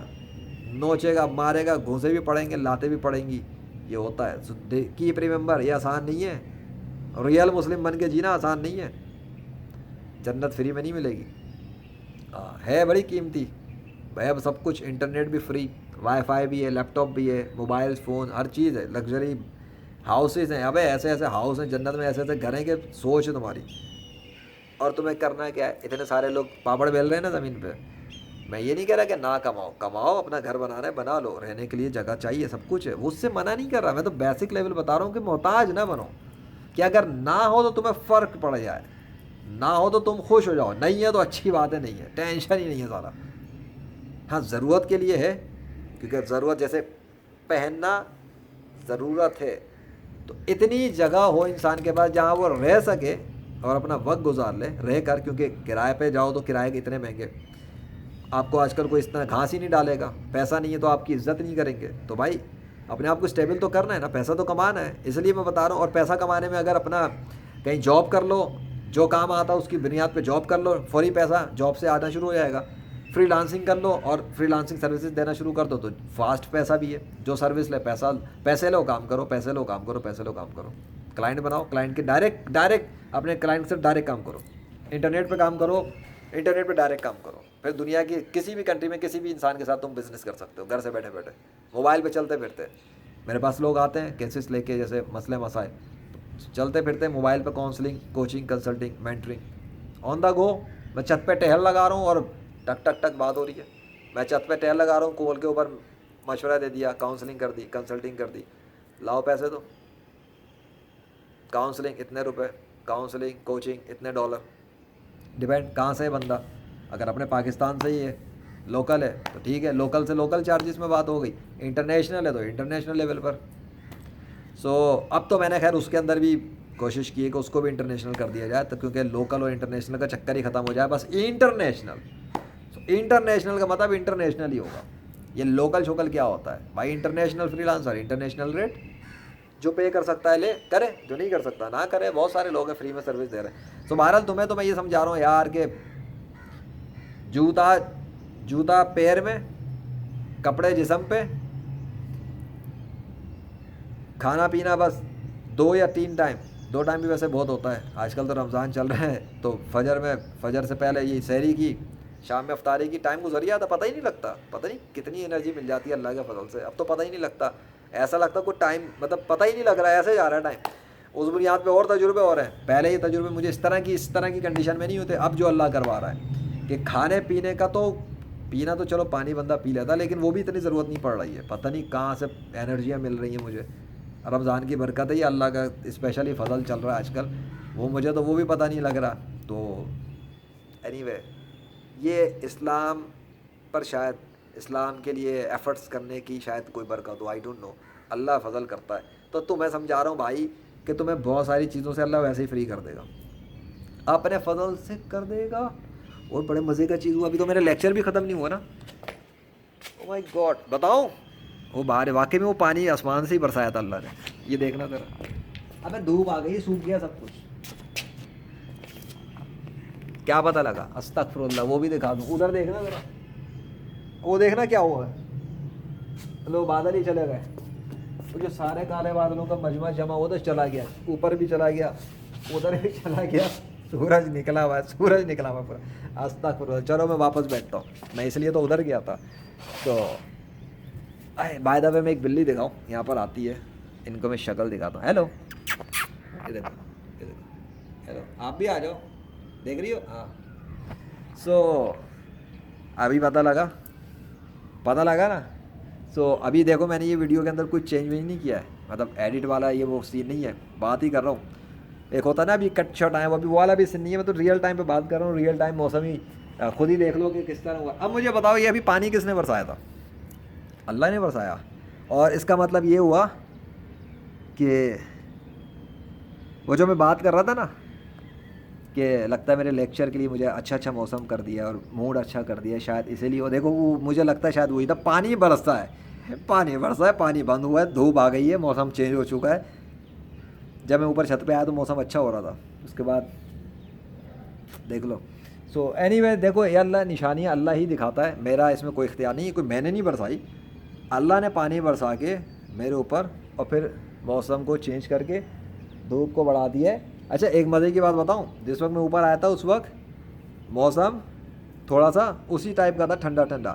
نوچے گا، مارے گا، گھوسے بھی پڑیں گے، لاتیں بھی پڑیں گی، یہ ہوتا ہے۔ کیپ ریممبر، یہ آسان نہیں ہے، ریئل مسلم بن کے جینا آسان نہیں ہے، جنت فری میں نہیں ملے گی، ہے بڑی قیمتی۔ بھائی اب سب کچھ انٹرنیٹ بھی فری، وائی فائی بھی ہے, لیپ ٹاپ بھی ہے, موبائل فون, ہر چیز ہے, لگژری ہاؤسز ہیں. ابے ایسے ایسے ہاؤس ہیں جنت میں, ایسے ایسے گھر ہیں کہ سوچ ہے تمہاری. اور تمہیں کرنا کیا ہے؟ اتنے سارے لوگ پاپڑ بیل رہے ہیں نا زمین پہ. میں یہ نہیں کہہ رہا کہ نہ کماؤ, کماؤ, اپنا گھر بنانا ہے بنا لو, رہنے کے لیے جگہ چاہیے, سب کچھ ہے, اس سے منع نہیں کر رہا. میں تو بیسک لیول بتا رہا ہوں کہ محتاج نہ بنو, کہ اگر نہ ہو تو تمہیں فرق پڑ جائے, نہ ہو تو تم خوش ہو جاؤ, نہیں ہے تو اچھی بات ہے, نہیں ہے ٹینشن ہی نہیں ہے سارا. ہاں ضرورت کے لیے ہے, کیونکہ ضرورت جیسے پہننا ضرورت ہے, تو اتنی جگہ ہو انسان کے پاس جہاں وہ رہ سکے اور اپنا وقت گزار لے رہ کر. کیونکہ کرائے پہ جاؤ تو کرائے کے اتنے مہنگے, آپ کو آج کل کوئی اس طرح گھاس ہی نہیں ڈالے گا, پیسہ نہیں ہے تو آپ کی عزت نہیں کریں گے. تو بھائی اپنے آپ کو اسٹیبل تو کرنا ہے نا, پیسہ تو کمانا ہے, اس لیے میں بتا رہا ہوں. اور پیسہ کمانے میں اگر اپنا کہیں جاب کر لو, جو کام آتا ہے اس کی بنیاد پہ جاب کر لو, فوری پیسہ جاب سے آنا شروع ہو جائے گا. فری لانسنگ کر لو اور فری لانسنگ سروسز دینا شروع کر دو تو فاسٹ پیسہ بھی ہے. جو سروس لے پیسہ, پیسے لو کام کرو, پیسے لو کام کرو, پیسے لو کام کرو. کلائنٹ بناؤ, کلائنٹ کے ڈائریکٹ اپنے کلائنٹ سے ڈائریکٹ کام کرو, انٹرنیٹ پہ کام کرو, انٹرنیٹ پہ ڈائریکٹ کام کرو. پھر دنیا کی کسی بھی کنٹری میں کسی بھی انسان کے ساتھ تم بزنس کر سکتے ہو گھر سے بیٹھے بیٹھے, موبائل پہ چلتے پھرتے. میرے پاس لوگ آتے ہیں کیسز لے کے, جیسے مسئلے مسائل, چلتے پھرتے موبائل پہ کاؤنسلنگ, کوچنگ, کنسلٹنگ, مینٹرنگ آن دا گو. میں چھت پہ ٹہل لگا رہا ہوں اور ٹک ٹک ٹک بات ہو رہی ہے. میں چھت پہ ٹہل لگا رہا ہوں, کول کے اوپر مشورہ دے دیا, کاؤنسلنگ کر دی, کنسلٹنگ کر دی, لاؤ پیسے دو. کاؤنسلنگ اتنے روپے, کاؤنسلنگ کوچنگ اتنے $, ڈیپینڈ کہاں سے ہے بندہ. اگر اپنے پاکستان سے ہی ہے, لوکل ہے تو ٹھیک ہے, لوکل سے لوکل چارجز میں بات ہو گئی. انٹرنیشنل ہے تو انٹرنیشنل لیول پر. اب تو میں نے خیر اس کے اندر بھی کوشش کی ہے کہ اس کو بھی انٹرنیشنل کر دیا جائے, تو کیونکہ لوکل اور انٹرنیشنل کا چکر ہی ختم ہو جائے, بس انٹرنیشنل. انٹرنیشنل کا مطلب انٹرنیشنل ہی ہوگا. یہ لوکل شوکل کیا ہوتا ہے بھائی؟ International free lancer, international rate, جو پے کر سکتا ہے لے کرے, جو نہیں کر سکتا نہ کرے. بہت سارے لوگ ہیں فری میں سروس دے رہے ہیں. سو بہرحال تمہیں تو میں یہ سمجھا رہا ہوں یار کہ جوتا پیر میں, کپڑے جسم پہ, کھانا پینا بس 2 یا 3 ٹائم. 2 ٹائم بھی ویسے بہت ہوتا ہے. آج کل تو رمضان چل رہے ہیں تو فجر سے پہلے یہ سحری کی, شام میں افطاری کی, ٹائم گزر گیا تھا پتہ ہی نہیں لگتا. پتہ نہیں کتنی انرجی مل جاتی ہے اللہ کے فضل سے. اب تو پتہ ہی نہیں لگتا, ایسا لگتا کوئی ٹائم مطلب پتہ ہی نہیں لگ رہا ہے, ایسے جا رہا ہے ٹائم. اس بنیاد پہ اور تجربے اور ہیں. پہلے یہ تجربے مجھے اس طرح کی کنڈیشن میں نہیں ہوتے. اب جو اللہ کروا رہا ہے کہ کھانے پینے کا, تو پینا تو چلو پانی بندہ پی لیتا, لیکن وہ بھی اتنی ضرورت نہیں پڑ رہی ہے. پتہ نہیں کہاں سے انرجیاں مل رہی ہیں مجھے. رمضان کی برکت ہے, یہ اللہ کا اسپیشلی فضل چل رہا ہے آج کل, وہ مجھے تو وہ بھی پتہ نہیں لگ رہا. تو اینی وے یہ اسلام پر شاید, اسلام کے لیے ایفرٹس کرنے کی شاید کوئی برکت ہو, آئی ڈونٹ نو. اللہ فضل کرتا ہے. تو تمہیں سمجھا رہا ہوں بھائی کہ تمہیں بہت ساری چیزوں سے اللہ ویسے ہی فری کر دے گا, اپنے فضل سے کر دے گا. اور بڑے مزے کا چیز ہوا, ابھی تو میرا لیکچر بھی ختم نہیں ہوا نا. او مائی گاڈ, بتاؤں وہ باہر واقعی میں وہ پانی آسمان سے ہی برسایا تھا اللہ نے. یہ دیکھنا ذرا, ابے دھوپ آ گئی, سوکھ گیا سب کچھ. کیا پتہ لگا؟ استغفر اللہ. وہ بھی دکھا دوں, ادھر دیکھنا ذرا, وہ دیکھنا کیا ہوا ہے. لو بادل ہی چلے گئے, وہ جو سارے کالے بادلوں کا مجمع جمع ادھر چلا گیا, اوپر بھی چلا گیا, ادھر بھی چلا گیا, سورج نکلا ہوا ہے پورا. استغفر اللہ. چلو میں واپس بیٹھتا ہوں, میں اس لیے تو ادھر گیا تھا. تو بائی دا وے میں ایک بلی دکھاؤں, یہاں پر آتی ہے, ان کو میں شکل دکھاتا ہوں. ہیلو, یہ دیکھو, ہیلو, آپ بھی آ جاؤ, دیکھ رہی ہو؟ ہاں. سو ابھی پتہ لگا نا. سو ابھی دیکھو میں نے یہ ویڈیو کے اندر کچھ چینج نہیں کیا ہے, مطلب ایڈٹ والا یہ وہ سین نہیں ہے, بات ہی کر رہا ہوں. ایک ہوتا ہے نا ابھی کٹ شاٹ آیا, وہ ابھی وہ والا بھی سین نہیں ہے, میں تو ریئل ٹائم پہ بات کر رہا ہوں. ریئل ٹائم موسم ہی خود ہی دیکھ لو کہ کس طرح ہوا. اب مجھے بتاؤ یہ ابھی پانی کس نے برسایا تھا؟ اللہ نے برسایا. اور اس کا مطلب یہ ہوا کہ وہ جو میں بات کر رہا تھا نا کہ لگتا ہے میرے لیکچر کے لیے مجھے اچھا موسم کر دیا اور موڈ اچھا کر دیا شاید, اسی لیے وہ دیکھو وہ مجھے لگتا ہے شاید وہی تھا. پانی برسا ہے, پانی بند ہوا ہے, دھوپ آ گئی ہے, موسم چینج ہو چکا ہے. جب میں اوپر چھت پہ آیا تو موسم اچھا ہو رہا تھا, اس کے بعد دیکھ لو. سو اینی وے دیکھو, یہ اللہ نشانیاں اللہ ہی دکھاتا ہے, میرا اس میں کوئی اختیار نہیں ہے, کوئی میں نے نہیں برسائی. اللہ نے پانی برسا کے میرے اوپر اور پھر موسم کو چینج کر کے دھوپ کو بڑھا دیا ہے. اچھا ایک مزے کی بات بتاؤں, جس وقت میں اوپر آیا تھا اس وقت موسم تھوڑا سا اسی ٹائپ کا تھا, ٹھنڈا.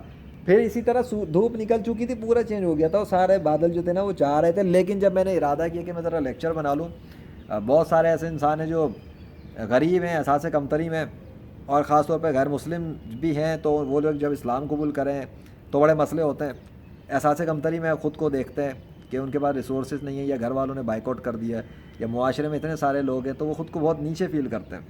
پھر اسی طرح دھوپ نکل چکی تھی، پورا چینج ہو گیا تھا، وہ سارے بادل جو تھے نا وہ چاہ رہے تھے، لیکن جب میں نے ارادہ کیا کہ میں ذرا لیکچر بنا لوں، بہت سارے ایسے انسان ہیں جو غریب ہیں، احساس کمتری میں، اور خاص طور پہ غیر مسلم بھی ہیں، تو وہ لوگ جب اسلام قبول کریں تو بڑے مسئلے ہوتے ہیں، احساس کمتری میں خود کو دیکھتے ہیں کہ ان کے پاس ریسورسز نہیں ہیں، یا گھر والوں نے بائیک آؤٹ کر دیا ہے، یا معاشرے میں اتنے سارے لوگ ہیں تو وہ خود کو بہت نیچے فیل کرتے ہیں،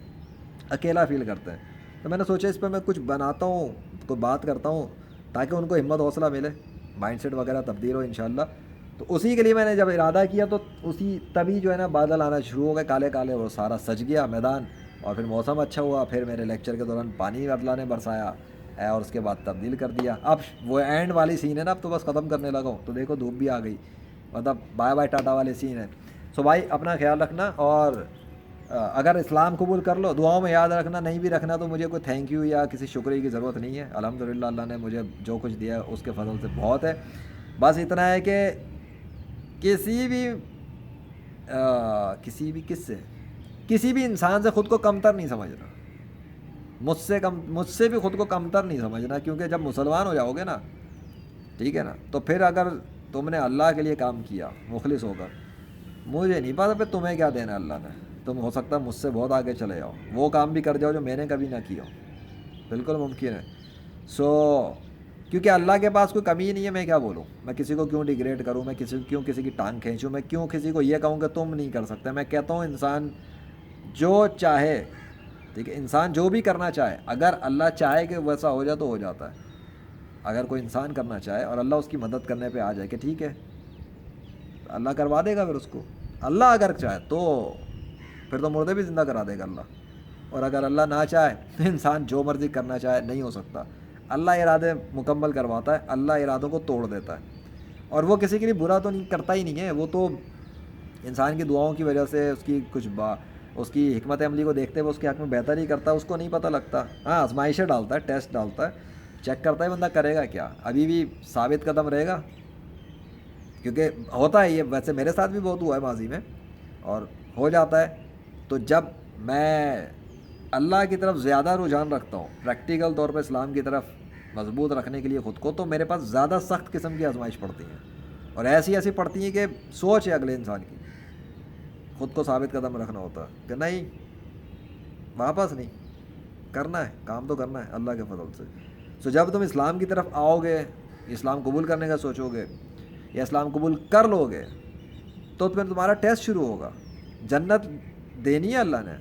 اکیلا فیل کرتے ہیں. تو میں نے سوچا اس پہ میں کچھ بناتا ہوں، کوئی بات کرتا ہوں، تاکہ ان کو ہمت حوصلہ ملے، مائنڈ سیٹ وغیرہ تبدیل ہو انشاءاللہ. تو اسی کے لیے میں نے جب ارادہ کیا تو تبھی جو ہے نا بادل آنا شروع ہو گئے کالے کالے، وہ سارا سج گیا میدان، اور پھر موسم اچھا ہوا. پھر میرے لیکچر کے دوران پانی اللہ نے برسایا، اور اس کے بعد تبدیل کر دیا. اب وہ اینڈ والی سین ہے نا، اب تو بس ختم کرنے لگا ہوں، تو دیکھو دھوپ بھی آ گئی، مطلب بائے بائے ٹاٹا والے سین ہے. سو بھائی اپنا خیال رکھنا، اور اگر اسلام قبول کر لو دعاؤں میں یاد رکھنا، نہیں بھی رکھنا تو مجھے کوئی تھینک یو یا کسی شکریہ کی ضرورت نہیں ہے. الحمدللہ اللہ نے مجھے جو کچھ دیا ہے اس کے فضل سے بہت ہے. بس اتنا ہے کہ کسی بھی انسان سے خود کو کمتر نہیں سمجھنا، مجھ سے بھی خود کو کمتر نہیں سمجھنا، کیونکہ جب مسلمان ہو جاؤ گے نا، ٹھیک ہے نا، تو پھر اگر تم نے اللہ کے لیے کام کیا مخلص ہو کر، مجھے نہیں پتا پھر تمہیں کیا دینا اللہ نے. تم ہو سکتا ہے مجھ سے بہت آگے چلے جاؤ، وہ کام بھی کر جاؤ جو میں نے کبھی نہ کیا ہو، بالکل ممکن ہے. کیونکہ اللہ کے پاس کوئی کمی نہیں ہے. میں کیا بولوں، میں کسی کو کیوں ڈیگریڈ کروں، میں کیوں کسی کی ٹانگ کھینچوں، میں کیوں کسی کو یہ کہوں کہ تم نہیں کر سکتے. میں کہتا ہوں انسان جو چاہے، ٹھیک ہے، انسان جو بھی کرنا چاہے، اگر اللہ چاہے کہ ویسا ہو جائے تو ہو جاتا ہے. اگر کوئی انسان کرنا چاہے اور اللہ اس کی مدد کرنے پہ آ جائے کہ ٹھیک ہے، اللہ کروا دے گا. پھر اس کو اللہ اگر چاہے تو پھر تو مردے بھی زندہ کرا دے گا اللہ. اور اگر اللہ نہ چاہے تو انسان جو مرضی کرنا چاہے نہیں ہو سکتا. اللہ ارادے مکمل کرواتا ہے، اللہ ارادوں کو توڑ دیتا ہے. اور وہ کسی کے لیے برا تو نہیں کرتا ہی نہیں ہے، وہ تو انسان کی دعاؤں کی وجہ سے، اس کی اس کی حکمت عملی کو دیکھتے ہوئے اس کے حق میں بہتر ہی کرتا ہے. اس کو نہیں پتہ لگتا. ہاں آزمائشیں ڈالتا ہے، ٹیسٹ ڈالتا ہے، چیک کرتا ہے بندہ کرے گا کیا. ابھی بھی ثابت قدم رہے گا، کیونکہ ہوتا ہے یہ، ویسے میرے ساتھ بھی بہت ہوا ہے ماضی میں اور ہو جاتا ہے. تو جب میں اللہ کی طرف زیادہ رجحان رکھتا ہوں، پریکٹیکل طور پہ اسلام کی طرف مضبوط رکھنے کے لیے خود کو، تو میرے پاس زیادہ سخت قسم کی آزمائش پڑتی ہیں، اور ایسی پڑتی ہیں کہ سوچ ہے اگلے انسان کی. خود کو ثابت قدم رکھنا ہوتا ہے کہ نہیں، واپس نہیں، کرنا ہے، کام تو کرنا ہے اللہ کے فضل سے. جب تم اسلام کی طرف آؤ گے، اسلام قبول کرنے کا سوچو گے یا اسلام قبول کر لو گے، تو پھر تمہارا ٹیسٹ شروع ہوگا. جنت دینی ہے اللہ نے.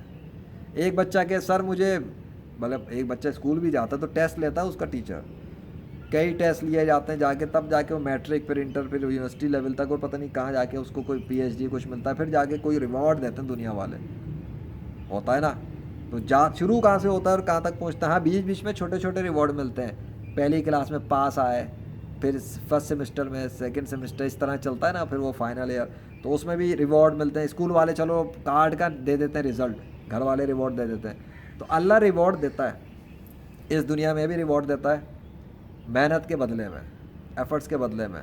ایک بچہ کے سر مجھے، مطلب ایک بچہ اسکول بھی جاتا ہے تو ٹیسٹ لیتا ہے اس کا ٹیچر، کئی ٹیسٹ لیے جاتے ہیں، تب جا کے وہ میٹرک، پھر انٹر، پھر یونیورسٹی لیول تک، اور پتہ نہیں کہاں جا کے اس کو کوئی پی ایچ ڈی کچھ ملتا ہے، پھر جا کے کوئی ریوارڈ دیتے ہیں دنیا والے، ہوتا ہے نا. تو شروع کہاں سے ہوتا ہے اور کہاں تک پہنچتا ہے. ہاں بیچ میں چھوٹے چھوٹے ریوارڈ ملتے ہیں، پہلی کلاس میں پاس آئے، پھر فرسٹ سیمسٹر میں، سیکنڈ سیمسٹر، اس طرح چلتا ہے نا، پھر وہ فائنل ایئر، تو اس میں بھی ریوارڈ ملتے ہیں. اسکول والے چلو کارڈ کا دے دیتے ہیں رزلٹ، گھر والے ریوارڈ دے دیتے ہیں. تو اللہ ریوارڈ دیتا ہے، اس دنیا میں بھی ریوارڈ دیتا ہے، محنت کے بدلے میں، ایفرٹس کے بدلے میں.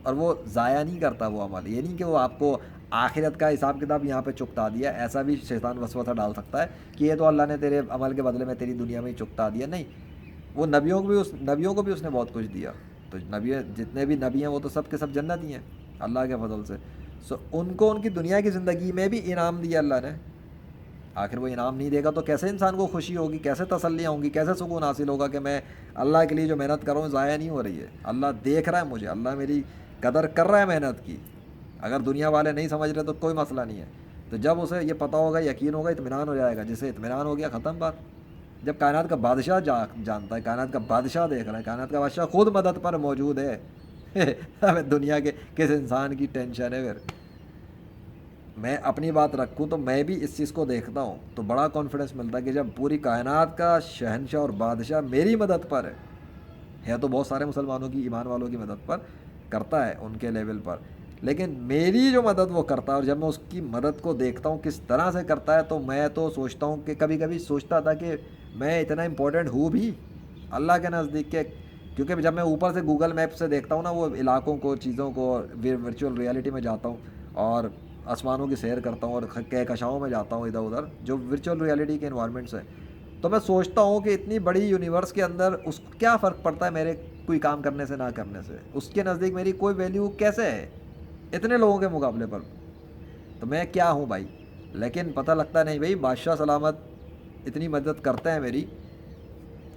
اور وہ ضائع نہیں کرتا وہ عمل. یہ نہیں کہ وہ آپ کو آخرت کا حساب کتاب یہاں پہ چکتا دیا، ایسا بھی شیطان وسوسہ ڈال سکتا ہے کہ یہ تو اللہ نے تیرے عمل کے بدلے میں تیری دنیا میں ہی چکتا دیا. نہیں، وہ نبیوں کو بھی اس نے بہت کچھ دیا. تو جتنے بھی نبی ہیں وہ تو سب کے سب جنتی ہیں اللہ کے فضل سے. ان کو ان کی دنیا کی زندگی میں بھی انعام دیا اللہ نے. آخر وہ انعام نہیں دے گا تو کیسے انسان کو خوشی ہوگی، کیسے تسلیاں ہوں گی، کیسے سکون حاصل ہوگا کہ میں اللہ کے لیے جو محنت کر رہا ہوں ضائع نہیں ہو رہی ہے، اللہ دیکھ رہا ہے مجھے، اللہ میری قدر کر رہا ہے محنت کی. اگر دنیا والے نہیں سمجھ رہے تو کوئی مسئلہ نہیں ہے. تو جب اسے یہ پتہ ہوگا، یقین ہوگا، اطمینان ہو جائے گا. جسے اطمینان ہو گیا، ختم بات. جب کائنات کا بادشاہ جانتا ہے، کائنات کا بادشاہ دیکھ رہا ہے، کائنات کا بادشاہ خود مدد پر موجود ہے، ہمیں دنیا کے کس انسان کی ٹینشن ہے. پھر میں اپنی بات رکھوں تو میں بھی اس چیز کو دیکھتا ہوں تو بڑا کانفیڈنس ملتا ہے کہ جب پوری کائنات کا شہنشاہ اور بادشاہ میری مدد پر ہے تو بہت سارے مسلمانوں کی، ایمان والوں کی مدد پر کرتا ہے ان کے لیول پر، لیکن میری جو مدد وہ کرتا ہے، اور جب میں اس کی مدد کو دیکھتا ہوں کس طرح سے کرتا ہے، تو میں تو سوچتا ہوں کہ کبھی کبھی سوچتا تھا کہ میں اتنا امپورٹنٹ ہوں بھی اللہ کے نزدیک کے. کیونکہ جب میں اوپر سے گوگل میپ سے دیکھتا ہوں نا وہ علاقوں کو، چیزوں کو، ورچوئل ریئلٹی میں جاتا ہوں اور آسمانوں کی سیر کرتا ہوں اور کہکشاؤں میں جاتا ہوں ادھر ادھر جو ورچوئل ریئلٹی کے انوائرمنٹس ہیں، تو میں سوچتا ہوں کہ اتنی بڑی یونیورس کے اندر اس کیا فرق پڑتا ہے میرے کوئی کام کرنے سے نہ کرنے سے، اس کے نزدیک میری کوئی ویلیو کیسے ہے اتنے لوگوں کے مقابلے پر؟ تو میں کیا ہوں بھائی؟ لیکن پتہ لگتا نہیں بھائی بادشاہ سلامت اتنی مدد کرتے ہیں میری،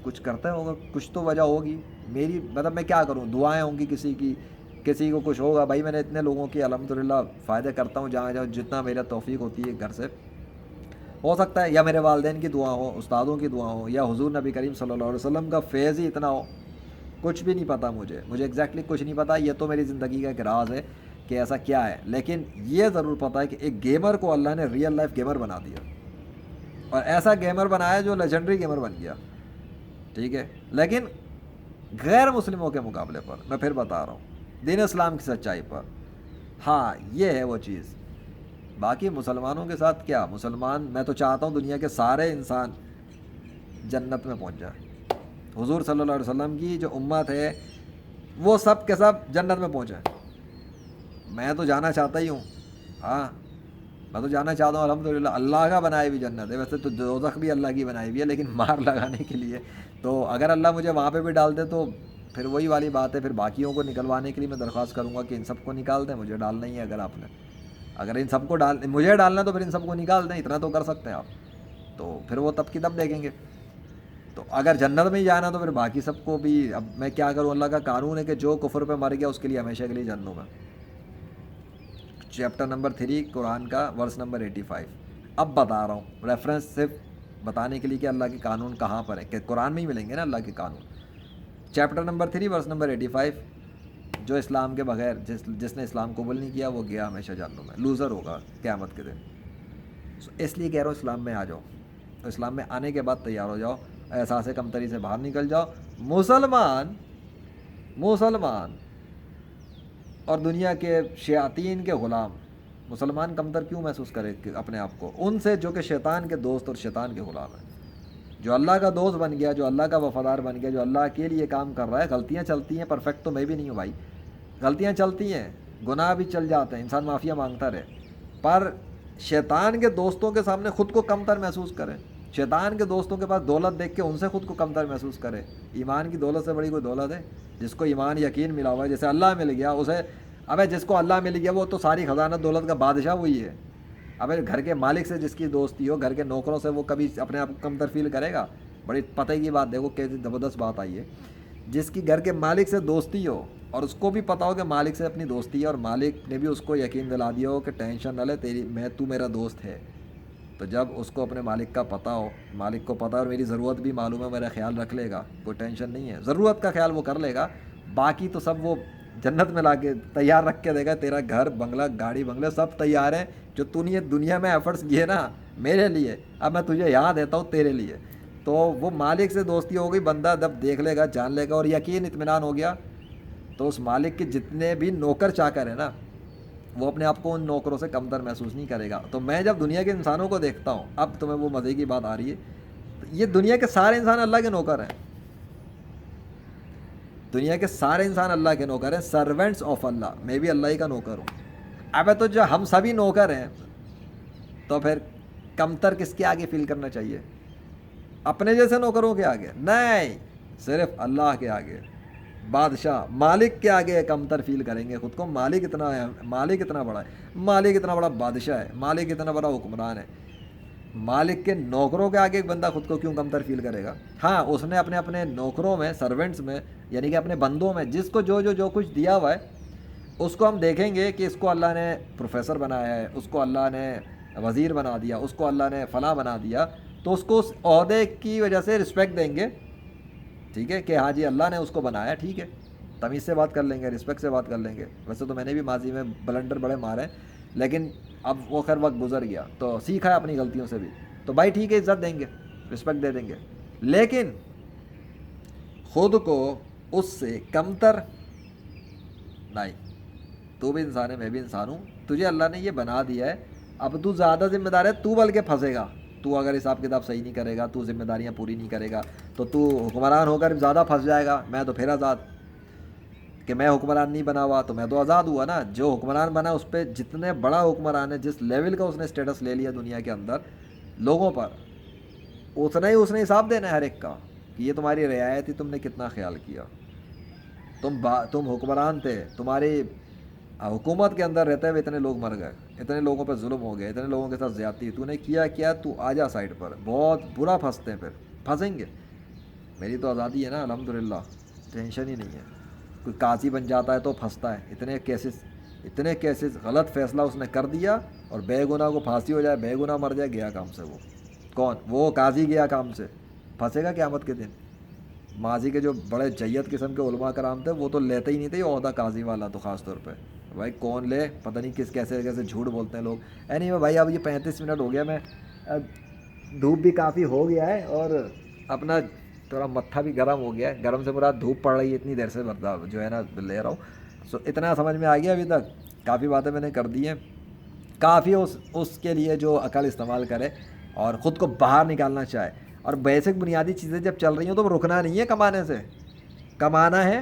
کچھ کرتا ہوگا، کچھ تو وجہ ہوگی میری، مطلب میں کیا کروں، دعائیں ہوں گی کسی کو کچھ ہوگا بھائی، میں نے اتنے لوگوں کی الحمدللہ فائدے کرتا ہوں جہاں جتنا میرا توفیق ہوتی ہے گھر سے، ہو سکتا ہے یا میرے والدین کی دعا ہو، استادوں کی دعا ہو، یا حضور نبی کریم صلی اللہ علیہ وسلم کا فیض ہی اتنا ہو، کچھ بھی نہیں پتہ مجھے ایگزیکٹلی کچھ نہیں پتہ، یہ تو میری زندگی کا ایک راز ہے کہ ایسا کیا ہے، لیکن یہ ضرور پتہ ہے کہ ایک گیمر کو اللہ نے ریئل لائف گیمر بنا دیا، اور ایسا گیمر بنایا جو لیجنڈری گیمر بن گیا، ٹھیک ہے، لیکن غیر مسلموں کے مقابلے پر میں پھر بتا رہا ہوں دین اسلام کی سچائی پر، ہاں یہ ہے وہ چیز۔ باقی مسلمانوں کے ساتھ کیا، مسلمان میں تو چاہتا ہوں دنیا کے سارے انسان جنت میں پہنچ جائے، حضور صلی اللہ علیہ وسلم کی جو امت ہے وہ سب کے سب جنت میں پہنچے، میں تو جانا چاہتا ہی ہوں، ہاں میں تو جانا چاہتا ہوں الحمدللہ، اللہ کا بنائی ہوئی جنت ہے، ویسے تو دوزخ بھی اللہ کی بنائی ہوئی ہے لیکن مار لگانے کے لیے، تو اگر اللہ مجھے وہاں پہ بھی ڈال دے تو پھر وہی والی بات ہے، پھر باقیوں کو نکلوانے کے لیے میں درخواست کروں گا کہ ان سب کو نکال دیں، مجھے ڈالنا ہی ہے، اگر ان سب کو مجھے ڈالنا تو پھر ان سب کو نکال دیں، اتنا تو کر سکتے ہیں آپ، تو پھر وہ تب کی تب دیکھیں گے، تو اگر جنت میں ہی جانا تو پھر باقی سب کو بھی، اب میں کیا کروں، اللہ کا قانون ہے کہ جو کفر پہ مر گیا اس کے لیے ہمیشہ کے لیے جہنم میں۔ چیپٹر نمبر 3 قرآن کا ورس نمبر 85، اب بتا رہا ہوں ریفرنس صرف بتانے کے لیے کہ اللہ کے قانون کہاں پر ہے، کہ قرآن میں ہی ملیں گے نا اللہ کے قانون۔ چیپٹر نمبر 3 ورس نمبر 85، جو اسلام کے بغیر جس نے اسلام قبول نہیں کیا وہ گیا ہمیشہ جہنم میں، لوزر ہوگا قیامت کے دن۔ اس لیے کہہ رہا ہوں اسلام میں آ جاؤ، تو اسلام میں آنے کے بعد تیار ہو جاؤ، احساس کمتری سے باہر نکل جاؤ، مسلمان اور دنیا کے شیاطین کے غلام، مسلمان کمتر کیوں محسوس کرے اپنے آپ کو ان سے جو کہ شیطان کے دوست اور شیطان کے غلام ہیں، جو اللہ کا دوست بن گیا، جو اللہ کا وفادار بن گیا، جو اللہ کے لیے کام کر رہا ہے، غلطیاں چلتی ہیں، پرفیکٹ تو میں بھی نہیں ہوں بھائی، غلطیاں چلتی ہیں، گناہ بھی چل جاتے ہیں، انسان معافیہ مانگتا رہے، پر شیطان کے دوستوں کے سامنے خود کو کمتر محسوس کرے، شیطان کے دوستوں کے پاس دولت دیکھ کے ان سے خود کو کمتر محسوس کرے، ایمان کی دولت سے بڑی کوئی دولت ہے؟ جس کو ایمان یقین ملا ہوا ہے، جیسے اللہ مل گیا اسے، ابے جس کو اللہ مل گیا وہ تو ساری خزانہ دولت کا بادشاہ وہی ہے، ابے گھر کے مالک سے جس کی دوستی ہو، گھر کے نوکروں سے وہ کبھی اپنے آپ کو کمتر فیل کرے گا؟ بڑی پتہ کی بات، دیکھو کیسی زبردست بات آئی ہے، جس کی گھر کے مالک سے دوستی ہو اور اس کو بھی پتہ ہو کہ مالک سے اپنی دوستی ہے، اور مالک نے بھی اس کو یقین دلا دیا ہو کہ ٹینشن نہ لے تو میرا دوست ہے، تو جب اس کو اپنے مالک کا پتہ ہو، مالک کو پتہ اور میری ضرورت بھی معلوم ہے، میرا خیال رکھ لے گا، کوئی ٹینشن نہیں ہے، ضرورت کا خیال وہ کر لے گا، باقی تو سب وہ جنت میں لا کے تیار رکھ کے دے گا، تیرا گھر بنگلہ گاڑی بنگلے سب تیار ہیں، جو تو نے دنیا میں ایفرٹس کیے نا میرے لیے، اب میں تجھے یاد دیتا ہوں تیرے لیے، تو وہ مالک سے دوستی ہو گئی، بندہ جب دیکھ لے گا، جان لے گا اور یقین اطمینان ہو گیا، تو اس مالک کے جتنے بھی نوکر چاکر ہیں نا، وہ اپنے آپ کو ان نوکروں سے کمتر محسوس نہیں کرے گا۔ تو میں جب دنیا کے انسانوں کو دیکھتا ہوں، اب تمہیں وہ مزے کی بات آ رہی ہے، تو یہ دنیا کے سارے انسان اللہ کے نوکر ہیں، دنیا کے سارے انسان اللہ کے نوکر ہیں، سرونٹس آف اللہ، میں بھی اللہ ہی کا نوکر ہوں۔ اب تو جو ہم سبھی نوکر ہیں تو پھر کمتر کس کے آگے فیل کرنا چاہیے؟ اپنے جیسے نوکروں کے آگے نہیں، صرف اللہ کے آگے، بادشاہ مالک کے آگے کمتر فیل کریں گے خود کو، مالک اتنا ہے، مالک اتنا بڑا ہے، مالک اتنا بڑا بادشاہ ہے، مالک اتنا بڑا حکمران ہے، مالک کے نوکروں کے آگے ایک بندہ خود کو کیوں کمتر فیل کرے گا؟ ہاں اس نے اپنے نوکروں میں، سرونٹس میں، یعنی کہ اپنے بندوں میں جس کو جو کچھ دیا ہوا ہے، اس کو ہم دیکھیں گے کہ اس کو اللہ نے پروفیسر بنایا ہے، اس کو اللہ نے وزیر بنا دیا، اس کو اللہ نے فلاں بنا دیا، تو اس کو اس عہدے کی وجہ سے رسپیکٹ دیں گے، ٹھیک ہے کہ ہاں جی اللہ نے اس کو بنایا، ٹھیک ہے، تمیز سے بات کر لیں گے، رسپیکٹ سے بات کر لیں گے، ویسے تو میں نے بھی ماضی میں بلنڈر بڑے مارے ہیں، لیکن اب وہ خیر وقت گزر گیا تو سیکھا ہے اپنی غلطیوں سے بھی، تو بھائی ٹھیک ہے، عزت دیں گے، رسپیکٹ دے دیں گے، لیکن خود کو اس سے کمتر نہیں، تو بھی انسان ہے، میں بھی انسان ہوں، تجھے اللہ نے یہ بنا دیا ہے، اب تو زیادہ ذمہ دار ہے، تو بلکہ پھنسے گا، تو اگر حساب کتاب صحیح نہیں کرے گا، تو ذمہ داریاں پوری نہیں کرے گا، تو حکمران ہو کر زیادہ پھنس جائے گا، میں تو پھر آزاد، کہ میں حکمران نہیں بنا ہوا تو میں تو آزاد ہوا نا، جو حکمران بنا اس پہ جتنے بڑا حکمران ہے، جس لیول کا اس نے اسٹیٹس لے لیا دنیا کے اندر لوگوں پر، اتنا ہی اس نے حساب دینا ہے ہر ایک کا، کہ یہ تمہاری رعایت تھی، تم نے کتنا خیال کیا، تم حکمران تھے, تمہاری حکومت کے اندر رہتے ہوئے اتنے لوگ مر گئے, اتنے لوگوں پہ ظلم ہو گیا, اتنے لوگوں کے ساتھ زیادتی, تو نے کیا, تو آ جا سائڈ پر, بہت برا پھنستے ہیں, پھر پھنسیں گے. میری تو آزادی ہے نا الحمدللہ, ٹینشن ہی نہیں ہے. کوئی قاضی بن جاتا ہے تو پھنستا ہے, اتنے کیسز غلط فیصلہ اس نے کر دیا اور بے گناہ کو پھانسی ہو جائے, بے گناہ مر جائے, گیا کام سے. وہ کون؟ وہ قاضی گیا کام سے, پھنسے گا قیامت کے دن. ماضی کے جو بڑے جیت قسم کے علماء کرام تھے وہ تو لیتے ہی نہیں تھے یہ عہدہ قاضی والا, تو خاص طور پہ بھائی کون لے, پتہ نہیں کیسے جھوٹ بولتے ہیں لوگ. نہیں بھائی اب یہ 35 منٹ ہو گیا, میں دھوپ بھی کافی ہو گیا ہے اور اپنا تھوڑا متھا بھی گرم ہو گیا ہے. گرم سے مراد دھوپ پڑ رہی ہے اتنی دیر سے جو ہے نا لے رہا ہوں. سو اتنا سمجھ میں آ گیا ابھی تک, کافی باتیں میں نے کر دی ہیں. کافی اس کے لیے جو عقل استعمال کرے اور خود کو باہر نکالنا چاہے. اور بیسک بنیادی چیزیں جب چل رہی ہوں تو رکنا نہیں ہے کمانے سے, کمانا ہے,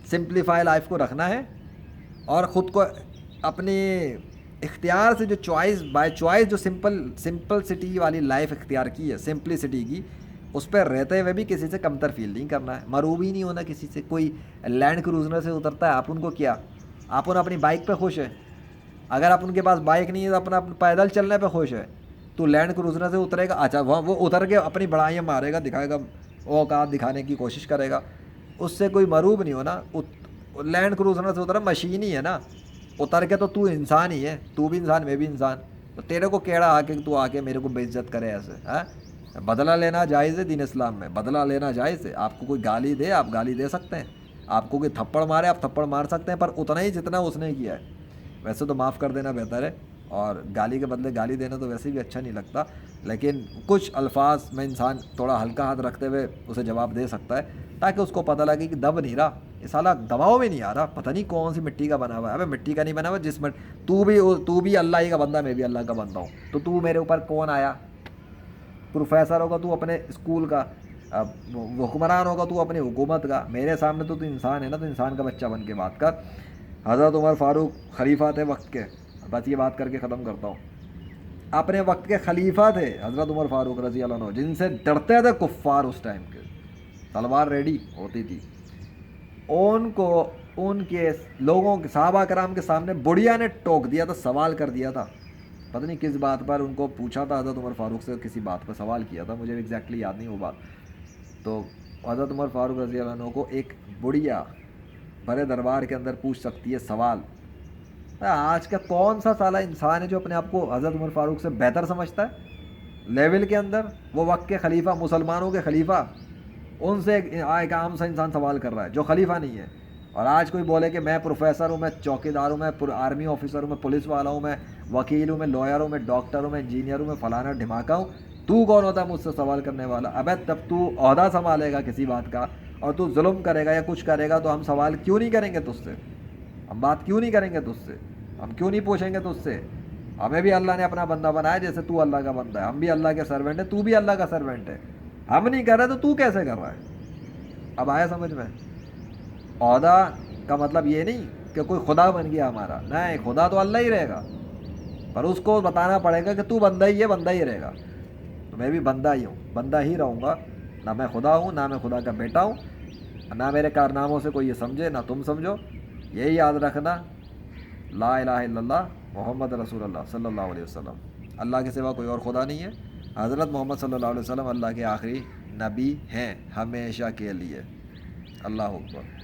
سمپلیفائی لائف کو رکھنا ہے, اور خود کو اپنی اختیار سے جو چوائس بائی چوائس جو سمپل سٹی والی لائف اختیار کی ہے, سمپلسٹی کی, اس پہ رہتے ہوئے بھی کسی سے کمتر فیل نہیں کرنا ہے, مروب ہی نہیں ہونا کسی سے. کوئی لینڈ کروزر سے اترتا ہے, آپ ان کو کیا, آپ ان اپنی بائک پہ خوش ہے. اگر آپ ان کے پاس بائک نہیں ہے تو اپنا پیدل چلنے پہ خوش ہے. تو لینڈ کروزر سے اترے گا, اچھا وہ اتر کے اپنی بڑائیاں مارے گا, دکھائے گا, اوقات دکھانے کی کوشش کرے گا, اس سے کوئی مروب نہیں ہونا. لینڈ کروزر سے اترا مشین ہی ہے نا, اتر کے تو انسان ہی ہے, تو بھی انسان میں بھی انسان. تو تیرے کو کیڑا آ کے میرے کو بے عزت کرے ایسے, ہاں. بدلہ لینا جائز ہے دین اسلام میں, بدلہ لینا جائز ہے. آپ کو کوئی گالی دے آپ گالی دے سکتے ہیں, آپ کو کوئی تھپڑ مارے آپ تھپڑ مار سکتے ہیں, پر اتنا ہی جتنا اس نے کیا ہے. ویسے تو معاف کر دینا بہتر ہے, اور گالی کے بدلے گالی دینا تو ویسے بھی اچھا نہیں لگتا, لیکن کچھ الفاظ میں انسان تھوڑا ہلکا ہاتھ رکھتے ہوئے اسے جواب دے سکتا ہے, تاکہ اس کو پتہ لگے کہ دب نہیں رہا, یہ سالا دباؤ میں نہیں آ رہا, پتہ نہیں کون سی مٹی کا بنا ہوا ہے. ابے مٹی کا نہیں بنا ہوا, جس میں تو بھی اللہ ہی کا بندہ, میں بھی اللہ کا بندہ ہوں. تو میرے اوپر کون آیا؟ پروفیسر ہوگا تو اپنے اسکول کا, حکمران ہوگا تو اپنی حکومت کا, میرے سامنے تو انسان ہے نا, تو انسان کا بچہ بن کے بات کر. حضرت عمر فاروق خلیفہ تھے وقت کے, بس یہ بات کر کے ختم کرتا ہوں. اپنے وقت کے خلیفہ تھے حضرت عمر فاروق رضی اللہ عنہ, جن سے ڈرتے تھے کفار اس ٹائم کے, تلوار ریڈی ہوتی تھی. ان کے لوگوں کے صحابہ کرام کے سامنے بڑھیا نے ٹوک دیا تھا, سوال کر دیا تھا, پتہ نہیں کس بات پر ان کو پوچھا تھا. حضرت عمر فاروق سے کسی بات پر سوال کیا تھا, مجھے ایگزیکٹلی یاد نہیں وہ بات. تو حضرت عمر فاروق رضی اللہ عنہ کو ایک بڑھیا بڑے دربار کے اندر پوچھ سکتی ہے سوال. آج کا کون سا سالہ انسان ہے جو اپنے آپ کو حضرت عمر فاروق سے بہتر سمجھتا ہے لیول کے اندر؟ وہ وقت کے خلیفہ, مسلمانوں کے خلیفہ, ان سے ایک عام سا انسان سوال کر رہا ہے جو خلیفہ نہیں ہے. اور آج کوئی بولے کہ میں پروفیسر ہوں, میں چوکیدار ہوں, میں آرمی آفیسر ہوں, میں پولیس والا ہوں, میں وکیل ہوں, میں لائر ہوں, میں ڈاکٹر ہوں, میں انجینئر ہوں, میں فلانا ڈھماکہ ہوں, تو کون ہوتا ہے مجھ سے سوال کرنے والا؟ ابے تب تو عہدہ سنبھالے گا کسی بات کا اور تو ظلم کرے گا یا کچھ کرے گا, تو ہم سوال کیوں نہیں کریں گے تجھ سے, ہم بات کیوں نہیں کریں گے تجھ سے, ہم کیوں نہیں پوچھیں گے تجھ سے؟ ہمیں بھی اللہ نے اپنا بندہ بنایا, جیسے تو اللہ کا بندہ ہے, ہم بھی اللہ کے سرونٹ ہے, تو بھی اللہ کا سرونٹ ہے. ہم نہیں کر رہے تو کیسے کر رہا ہے؟ اب آیا سمجھ میں؟ عہدہ کا مطلب یہ نہیں کہ کوئی خدا بن گیا ہمارا, نہیں, خدا تو اللہ ہی رہے گا, پر اس کو بتانا پڑے گا کہ تو بندہ ہی ہے, بندہ ہی رہے گا. تو میں بھی بندہ ہی ہوں, بندہ ہی رہوں گا, نہ میں خدا ہوں, نہ میں خدا کا بیٹا ہوں, نہ میرے کارناموں سے کوئی یہ سمجھے نہ تم سمجھو. یہی یاد رکھنا, لا الہ الا اللہ محمد رسول اللہ صلی اللہ علیہ وسلم, اللہ کے سوا کوئی اور خدا نہیں ہے. حضرت محمد صلی اللہ علیہ وسلم اللہ کے آخری نبی ہیں ہمیشہ کے لیے. اللہ اکبر.